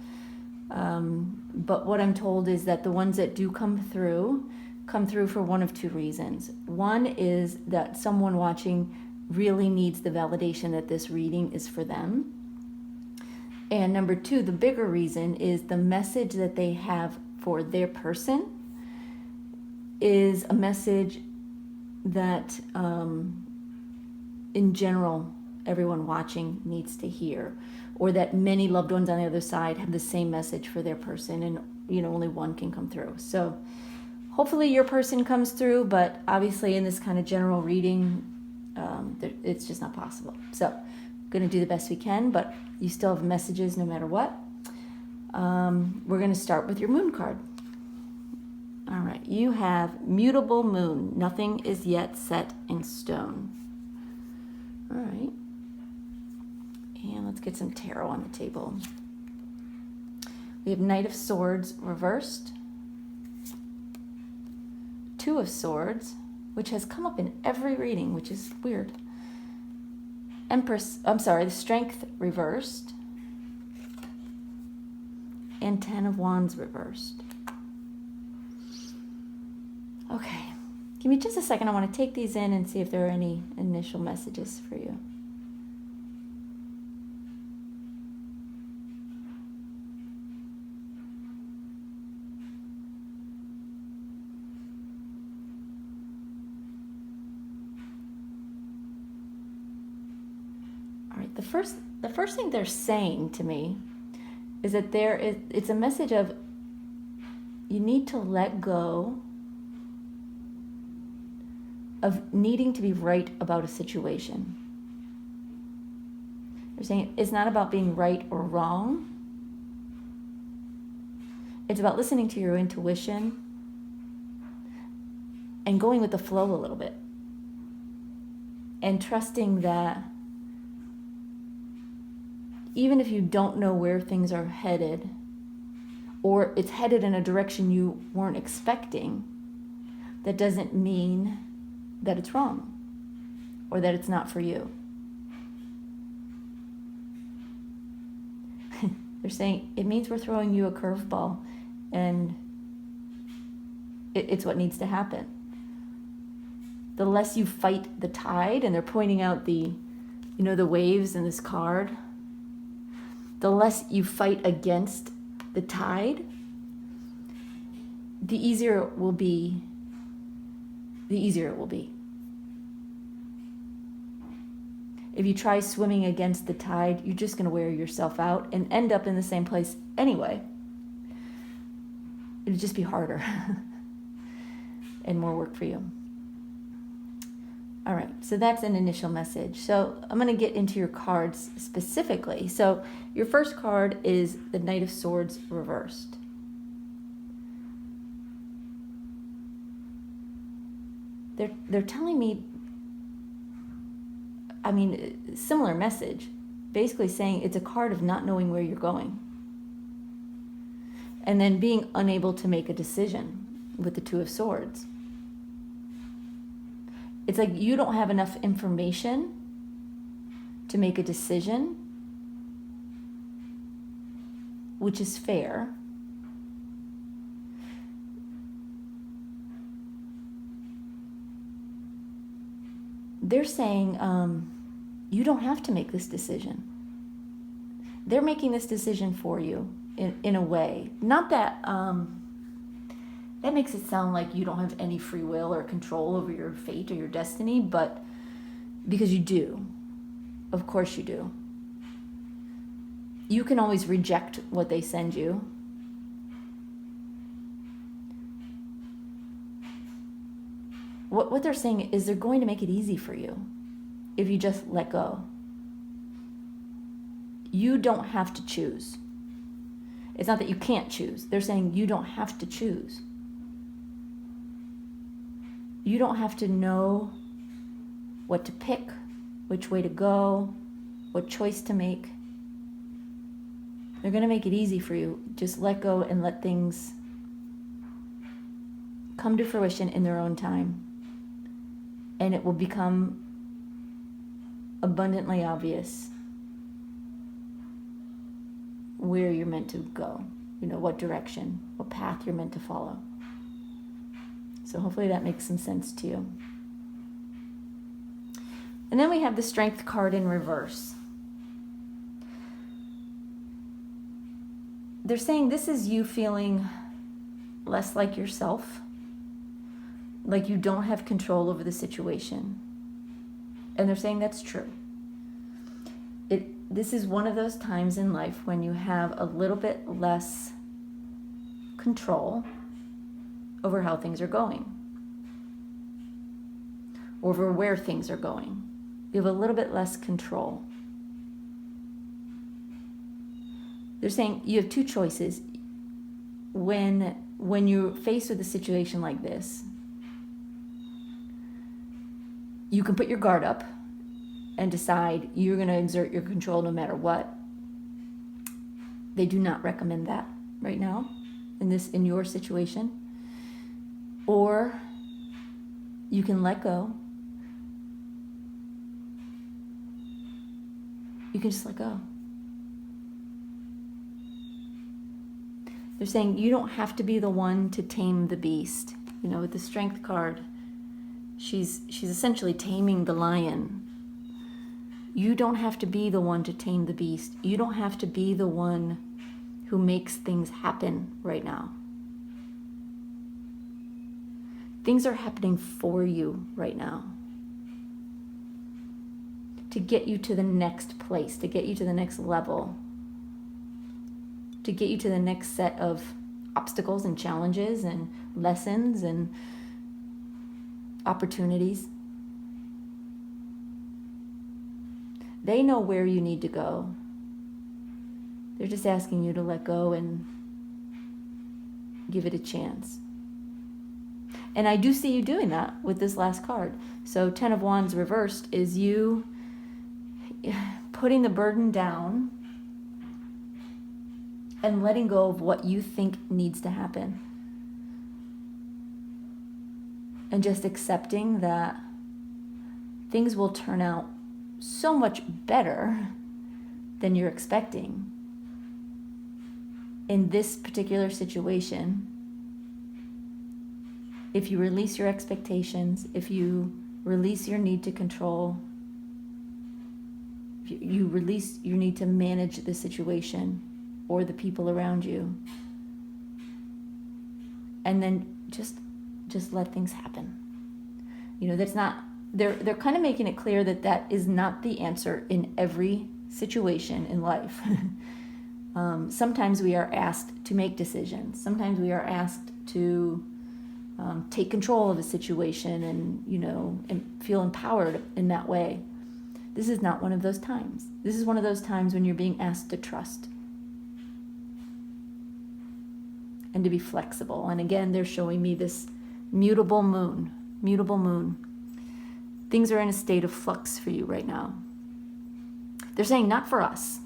But what I'm told is that the ones that do come through for one of two reasons. One is that someone watching really needs the validation that this reading is for them. And number 2, the bigger reason is the message that they have for their person is a message that, in general, everyone watching needs to hear, or that many loved ones on the other side have the same message for their person, and only one can come through. So hopefully your person comes through, but obviously in this kind of general reading, it's just not possible. So going to do the best we can, but you still have messages no matter what. We're going to start with your moon card. All right, you have mutable moon. Nothing is yet set in stone. All right, and let's get some tarot on the table. We have Knight of Swords reversed, Two of Swords, which has come up in every reading, which is weird. The Strength reversed, and 10 of Wands reversed. Okay, give me just a second. I want to take these in and see if there are any initial messages for you. All right, the first thing they're saying to me is that it's a message of you need to let go of needing to be right about a situation. They're saying it's not about being right or wrong. It's about listening to your intuition and going with the flow a little bit. And trusting that even if you don't know where things are headed, or it's headed in a direction you weren't expecting, that doesn't mean that it's wrong or that it's not for you. They're saying it means we're throwing you a curveball, and it's what needs to happen. The less you fight the tide, and they're pointing out the waves in this card, the less you fight against the tide, the easier it will be. If you try swimming against the tide, you're just going to wear yourself out and end up in the same place anyway. It'd just be harder and more work for you. All right, so that's an initial message. So I'm going to get into your cards specifically. So your first card is the Knight of Swords reversed. They're telling me, similar message, basically saying it's a card of not knowing where you're going. And then being unable to make a decision with the Two of Swords. It's like you don't have enough information to make a decision, which is fair. They're saying you don't have to make this decision. They're making this decision for you in a way. Not that that makes it sound like you don't have any free will or control over your fate or your destiny, but because you do. Of course you do. You can always reject what they send you. What they're saying is they're going to make it easy for you if you just let go. You don't have to choose. It's not that you can't choose. They're saying you don't have to choose. You don't have to know what to pick, which way to go, what choice to make. They're going to make it easy for you. Just let go and let things come to fruition in their own time. And it will become abundantly obvious where you're meant to go, what direction, what path you're meant to follow. So hopefully that makes some sense to you. And then we have the Strength card in reverse. They're saying this is you feeling less like yourself, like you don't have control over the situation. And they're saying that's true. This is one of those times in life when you have a little bit less control over how things are going, over where things are going. You have a little bit less control. They're saying you have two choices. When you're faced with a situation like this, you can put your guard up and decide you're going to exert your control no matter what. They do not recommend that right now in your situation. Or you can let go. You can just let go. They're saying you don't have to be the one to tame the beast. You know, with the Strength card, she's essentially taming the lion. You don't have to be the one to tame the beast. You don't have to be the one who makes things happen right now. Things are happening for you right now to get you to the next place, to get you to the next level, to get you to the next set of obstacles and challenges and lessons and opportunities. They know where you need to go. They're just asking you to let go and give it a chance. And I do see you doing that with this last card. So 10 of Wands reversed is you putting the burden down and letting go of what you think needs to happen. And just accepting that things will turn out so much better than you're expecting in this particular situation. If you release your expectations, if you release your need to control, if you release your need to manage the situation or the people around you, and then just let things happen. You know, that's not, they're kind of making it clear that that is not the answer in every situation in life. Sometimes we are asked to make decisions. Sometimes we are asked to take control of a situation and, you know, and feel empowered in that way. This is not one of those times. This is one of those times when you're being asked to trust and to be flexible. And again, they're showing me this mutable moon. Things are in a state of flux for you right now. They're saying not for us.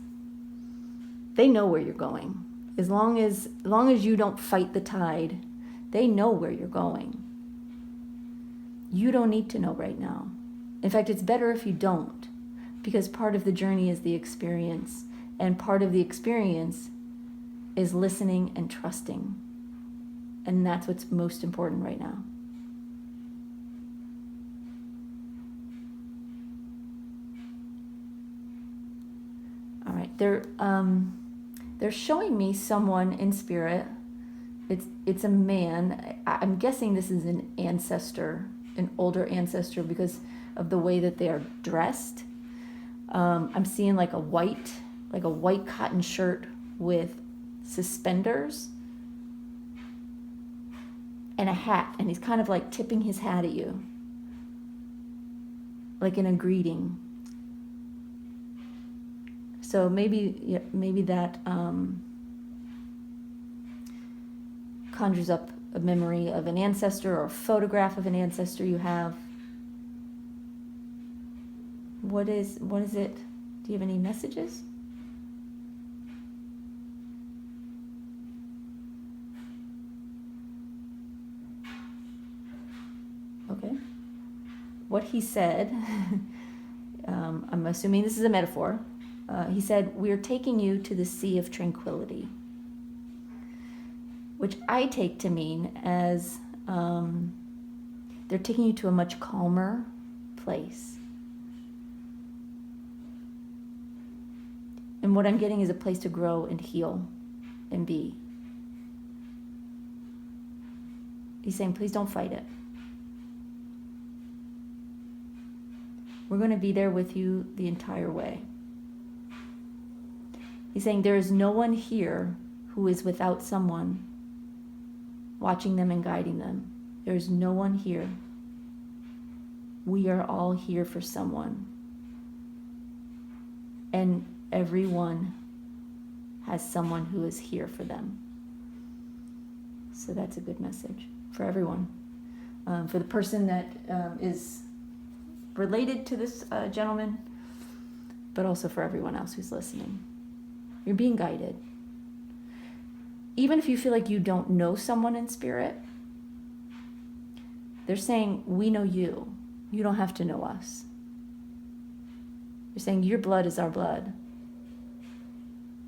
They know where you're going. As long as you don't fight the tide, they know where you're going. You don't need to know right now. In fact, it's better if you don't, because part of the journey is the experience, and part of the experience is listening and trusting. And that's what's most important right now. All right, they're showing me someone in spirit. It's a man. I'm guessing this is an ancestor, an older ancestor, because of the way that they are dressed. I'm seeing like a white cotton shirt with suspenders and a hat, and he's kind of like tipping his hat at you, like in a greeting. So maybe that conjures up a memory of an ancestor or a photograph of an ancestor you have. What is it? Do you have any messages? Okay. What he said, I'm assuming this is a metaphor. He said, "We're taking you to the sea of tranquility," which I take to mean as they're taking you to a much calmer place. And what I'm getting is a place to grow and heal and be. He's saying, please don't fight it. We're going to be there with you the entire way. He's saying there is no one here who is without someone watching them and guiding them. There is no one here. We are all here for someone. And everyone has someone who is here for them. So that's a good message for everyone. For the person that is related to this gentleman, but also for everyone else who's listening. You're being guided. Even if you feel like you don't know someone in spirit, they're saying, we know you. You don't have to know us. They're saying, your blood is our blood.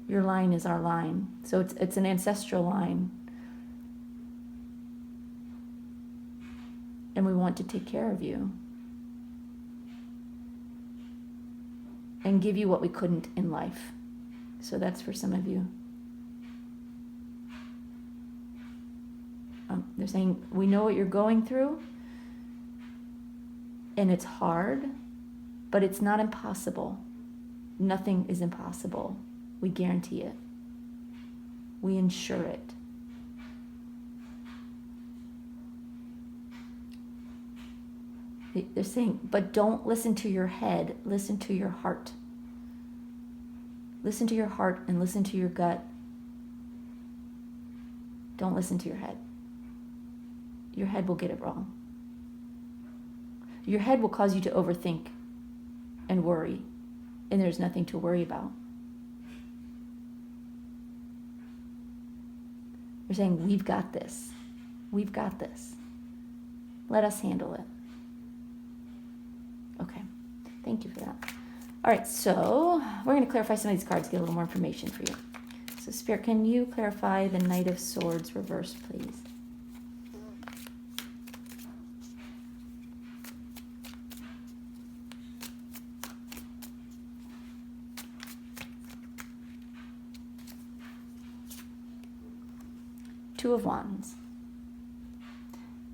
Your line is our line. So it's an ancestral line. And we want to take care of you. And give you what we couldn't in life. So that's for some of you. They're saying, we know what you're going through. And it's hard, but it's not impossible. Nothing is impossible. We guarantee it. We ensure it. They're saying, but don't listen to your head, listen to your heart. Listen to your heart and listen to your gut. Don't listen to your head. Your head will get it wrong. Your head will cause you to overthink and worry, and there's nothing to worry about. They're saying, we've got this. We've got this. Let us handle it. Okay, thank you for that. All right, so we're going to clarify some of these cards, get a little more information for you. So Spirit, can you clarify the Knight of Swords reverse, please? Two of Wands.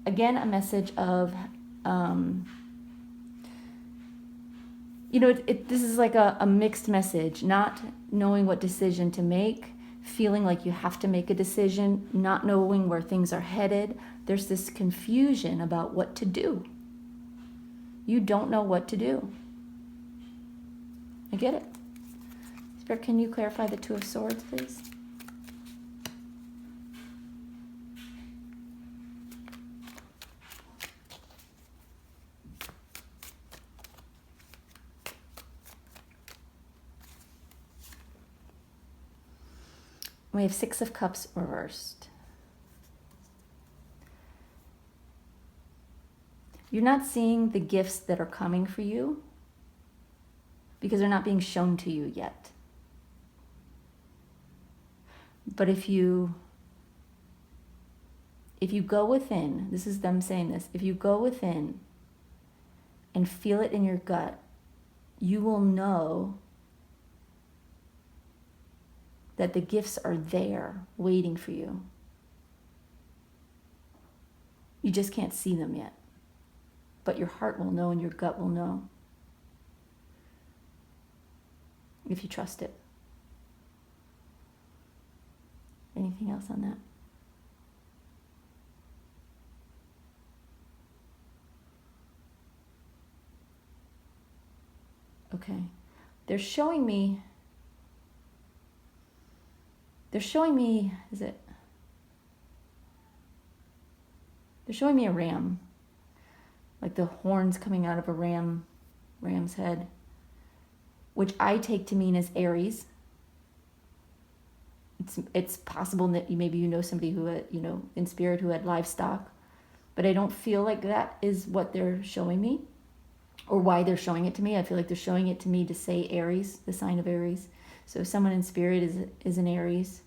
Again, a message of, this is like a mixed message, not knowing what decision to make, feeling like you have to make a decision, not knowing where things are headed. There's this confusion about what to do. You don't know what to do. I get it. Spirit, can you clarify the Two of Swords, please? We have Six of Cups reversed. You're not seeing the gifts that are coming for you because they're not being shown to you yet. But if you go within, this is them saying this, if you go within and feel it in your gut, you will know that the gifts are there waiting for you. You just can't see them yet. But your heart will know and your gut will know. If you trust it. Anything else on that? Okay. They're showing me, they're showing me a ram. Like the horns coming out of a ram's head, which I take to mean as Aries. It's possible that maybe you know somebody who had, in spirit who had livestock, but I don't feel like that is what they're showing me or why they're showing it to me. I feel like they're showing it to me to say Aries, the sign of Aries. So if someone in spirit is an Aries,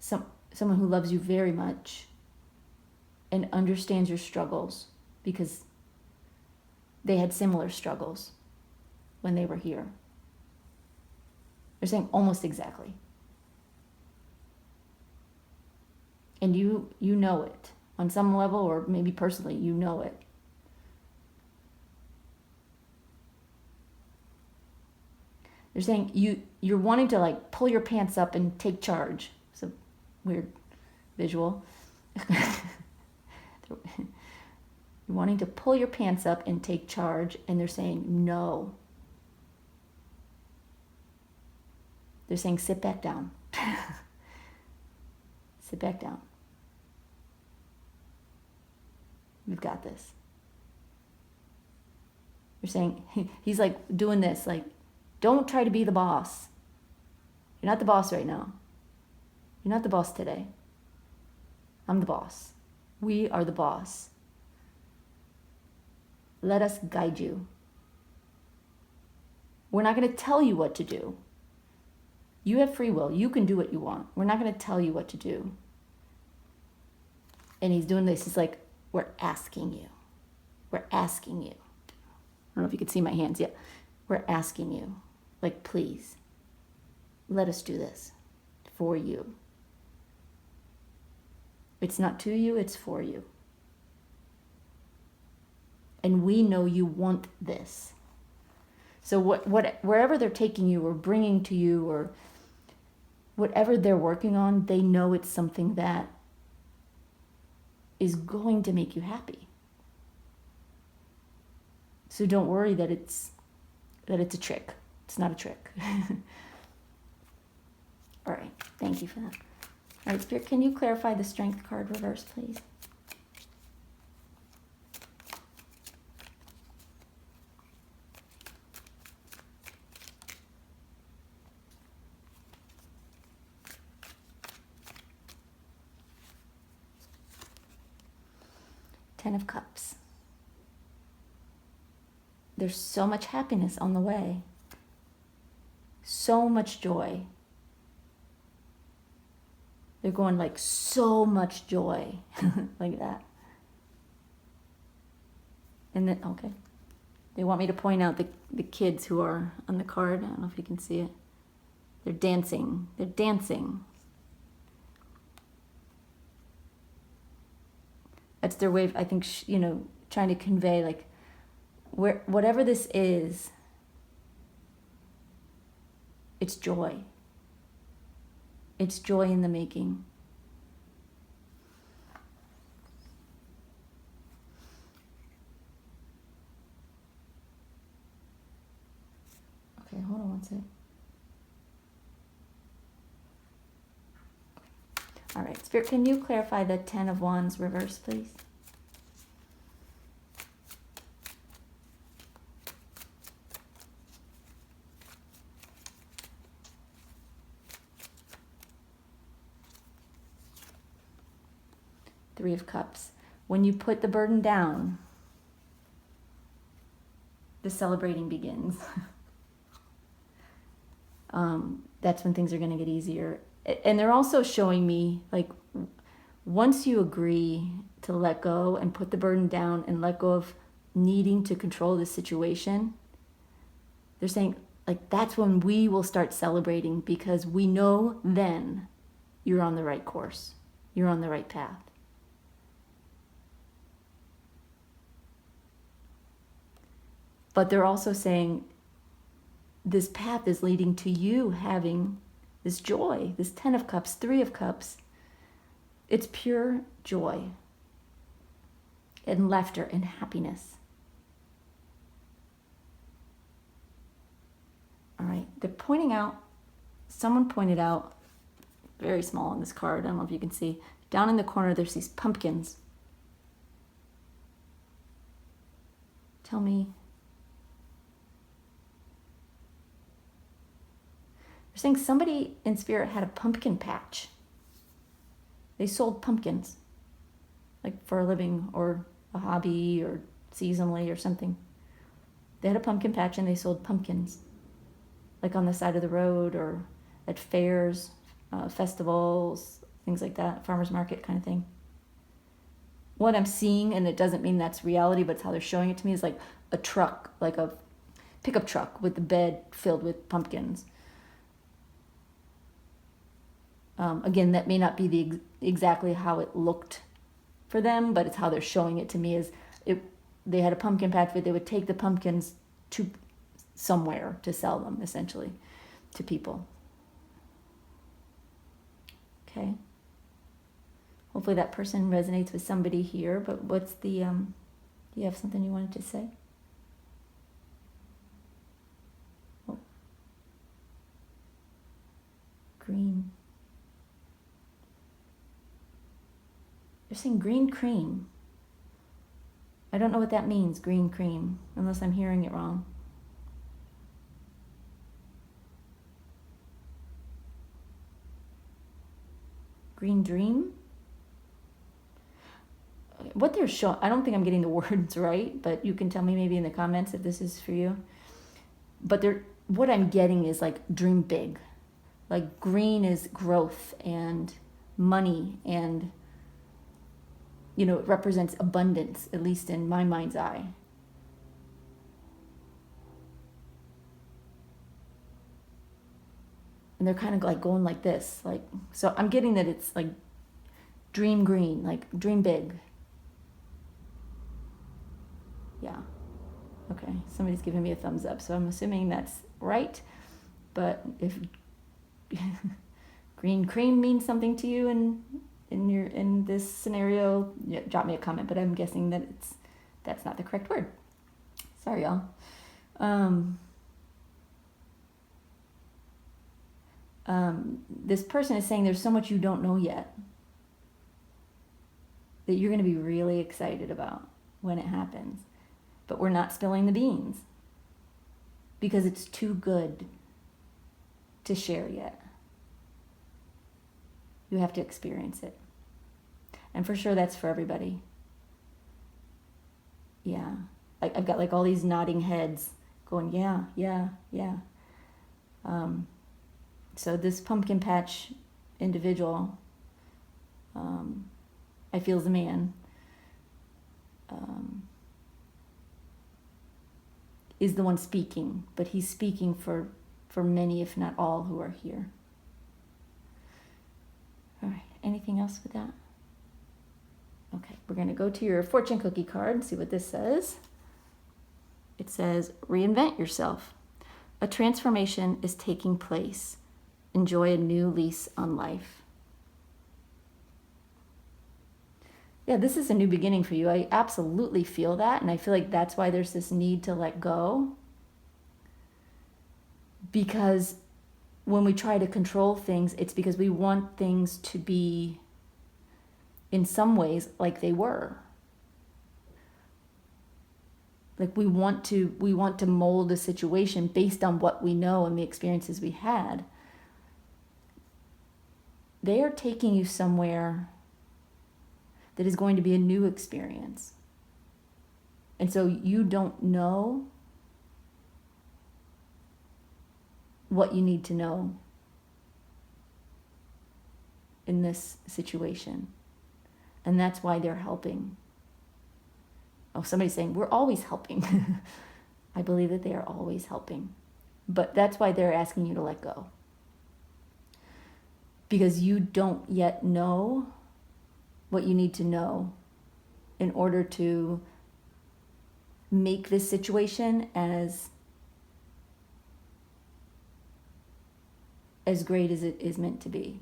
someone who loves you very much and understands your struggles because they had similar struggles when they were here. They're saying almost exactly. And you know it on some level, or maybe personally, you know it. They're saying you're wanting to like pull your pants up and take charge. It's a weird visual. You're wanting to pull your pants up and take charge, and they're saying no. They're saying sit back down. Sit back down. You've got this. You're saying, he's like doing this, like, don't try to be the boss. You're not the boss right now. You're not the boss today. I'm the boss. We are the boss. Let us guide you. We're not going to tell you what to do. You have free will. You can do what you want. We're not going to tell you what to do. And he's doing this. He's like, we're asking you. We're asking you. I don't know if you can see my hands yet. We're asking you. Like, please, let us do this for you. It's not to you, it's for you. And we know you want this. So wherever they're taking you or bringing to you or whatever they're working on, they know it's something that is going to make you happy. So don't worry that it's a trick. It's not a trick. All right, thank you for that. All right, Spirit, can you clarify the Strength card reverse, please? Ten of Cups. There's so much happiness on the way. So much joy. They're going like so much joy. Like that. And then, okay. They want me to point out the kids who are on the card. I don't know if you can see it. They're dancing. They're dancing. That's their way of, I think, trying to convey, like, whatever this is, it's joy. It's joy in the making. Okay, hold on one sec. All right, Spirit, can you clarify the Ten of Wands reverse, please? Three of Cups. When you put the burden down, the celebrating begins. That's when things are going to get easier. And they're also showing me, like, once you agree to let go and put the burden down and let go of needing to control the situation, they're saying, like, that's when we will start celebrating, because we know then you're on the right course. You're on the right path. But they're also saying this path is leading to you having this joy, this Ten of Cups, Three of Cups. It's pure joy and laughter and happiness. All right, they're pointing out, someone pointed out, very small on this card, I don't know if you can see, down in the corner there's these pumpkins. Tell me. They're saying somebody in Spirit had a pumpkin patch. They sold pumpkins, like for a living or a hobby or seasonally or something. They had a pumpkin patch and they sold pumpkins, like on the side of the road or at fairs, festivals, things like that, farmers market kind of thing. What I'm seeing, and it doesn't mean that's reality, but it's how they're showing it to me, is like a truck, like a pickup truck with the bed filled with pumpkins. Again, that may not be exactly how it looked for them, but it's how they're showing it to me. Is they had a pumpkin patch, but they would take the pumpkins to somewhere to sell them, essentially, to people. Okay. Hopefully that person resonates with somebody here, but what's the, do you have something you wanted to say? Oh. Green. They're saying green cream. I don't know what that means, green cream, unless I'm hearing it wrong. Green dream? What they're showing, I don't think I'm getting the words right, but you can tell me maybe in the comments if this is for you. But what I'm getting is like dream big. Like green is growth and money, and it represents abundance, at least in my mind's eye. And they're kind of like going like this, like, so I'm getting that it's like dream green, like dream big. Yeah. Okay, somebody's giving me a thumbs up, so I'm assuming that's right. But if green cream means something to you in this scenario, drop me a comment. But I'm guessing that that's not the correct word. Sorry, y'all. This person is saying there's so much you don't know yet that you're going to be really excited about when it happens. But we're not spilling the beans because it's too good to share yet. You have to experience it. And for sure that's for everybody. Yeah. I've got like all these nodding heads going, yeah. So this pumpkin patch individual, I feel is a man, is the one speaking, but he's speaking for many, if not all, who are here. All right, anything else with that? Okay, we're going to go to your fortune cookie card and see what this says. It says, reinvent yourself. A transformation is taking place. Enjoy a new lease on life. Yeah, this is a new beginning for you. I absolutely feel that, and I feel like that's why there's this need to let go. Because when we try to control things, it's because we want things to be, in some ways, like they were. Like we want to mold a situation based on what we know and the experiences we had. They are taking you somewhere that is going to be a new experience. And so you don't know what you need to know in this situation. And that's why they're helping. Oh, somebody's saying, we're always helping. I believe that they are always helping. But that's why they're asking you to let go. Because you don't yet know what you need to know in order to make this situation as great as it is meant to be.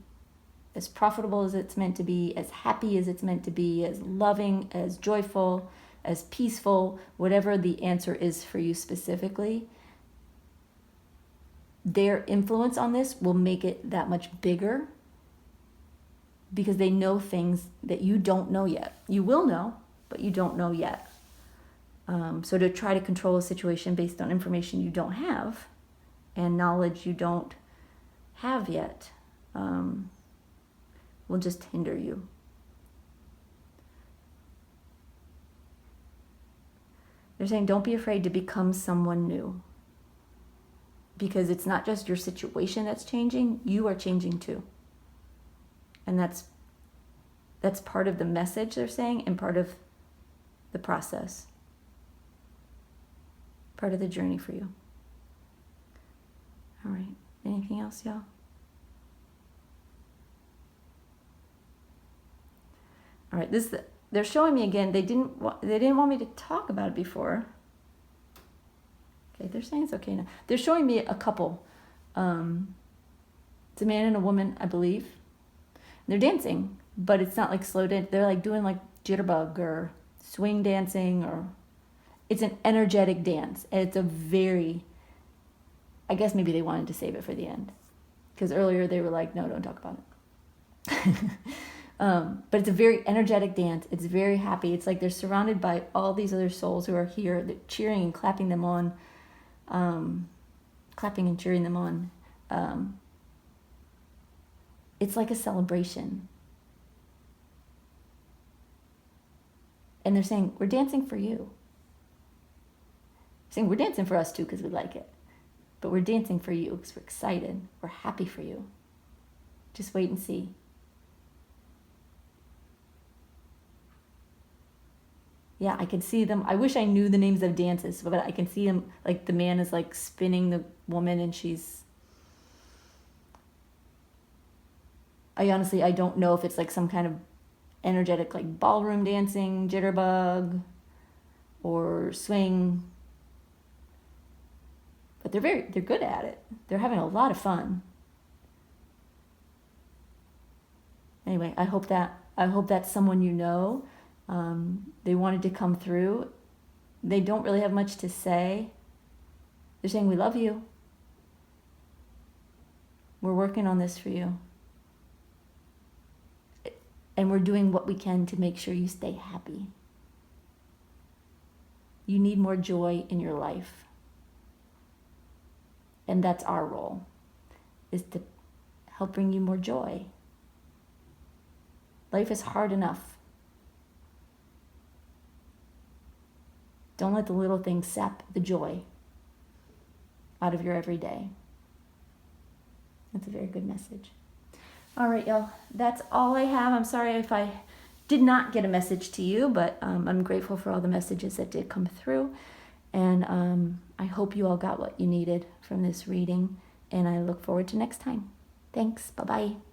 As profitable as it's meant to be, as happy as it's meant to be, as loving, as joyful, as peaceful, whatever the answer is for you specifically. Their influence on this will make it that much bigger because they know things that you don't know yet. You will know, but you don't know yet. So to try to control a situation based on information you don't have and knowledge you don't have yet will just hinder you. They're saying don't be afraid to become someone new. Because it's not just your situation that's changing, you are changing too. And that's part of the message they're saying and part of the process. Part of the journey for you. All right. Anything else, y'all? All right. They're showing me again. They didn't want me to talk about it before. Okay, they're saying it's okay now. They're showing me a couple. It's a man and a woman, I believe. They're dancing, but it's not like slow dance. They're like doing like jitterbug or swing dancing, or it's an energetic dance. And it's a very, I guess maybe they wanted to save it for the end. Because earlier they were like, no, don't talk about it. But it's a very energetic dance. It's very happy. It's like they're surrounded by all these other souls who are here. They're cheering and clapping them on. Clapping and cheering them on. It's like a celebration. And they're saying, we're dancing for you. Saying we're dancing for us too because we like it. But we're dancing for you because we're excited. We're happy for you. Just wait and see. Yeah, I can see them. I wish I knew the names of dances, but I can see them, like the man is like spinning the woman and I don't know if it's like some kind of energetic like ballroom dancing, jitterbug, or swing. But they're good at it. They're having a lot of fun. Anyway, I hope that's someone you know. They wanted to come through. They don't really have much to say. They're saying, we love you. We're working on this for you. And we're doing what we can to make sure you stay happy. You need more joy in your life. And that's our role, is to help bring you more joy. Life is hard enough. Don't let the little things sap the joy out of your everyday. That's a very good message. All right, y'all. That's all I have. I'm sorry if I did not get a message to you, but I'm grateful for all the messages that did come through. And I hope you all got what you needed from this reading. And I look forward to next time. Thanks. Bye-bye.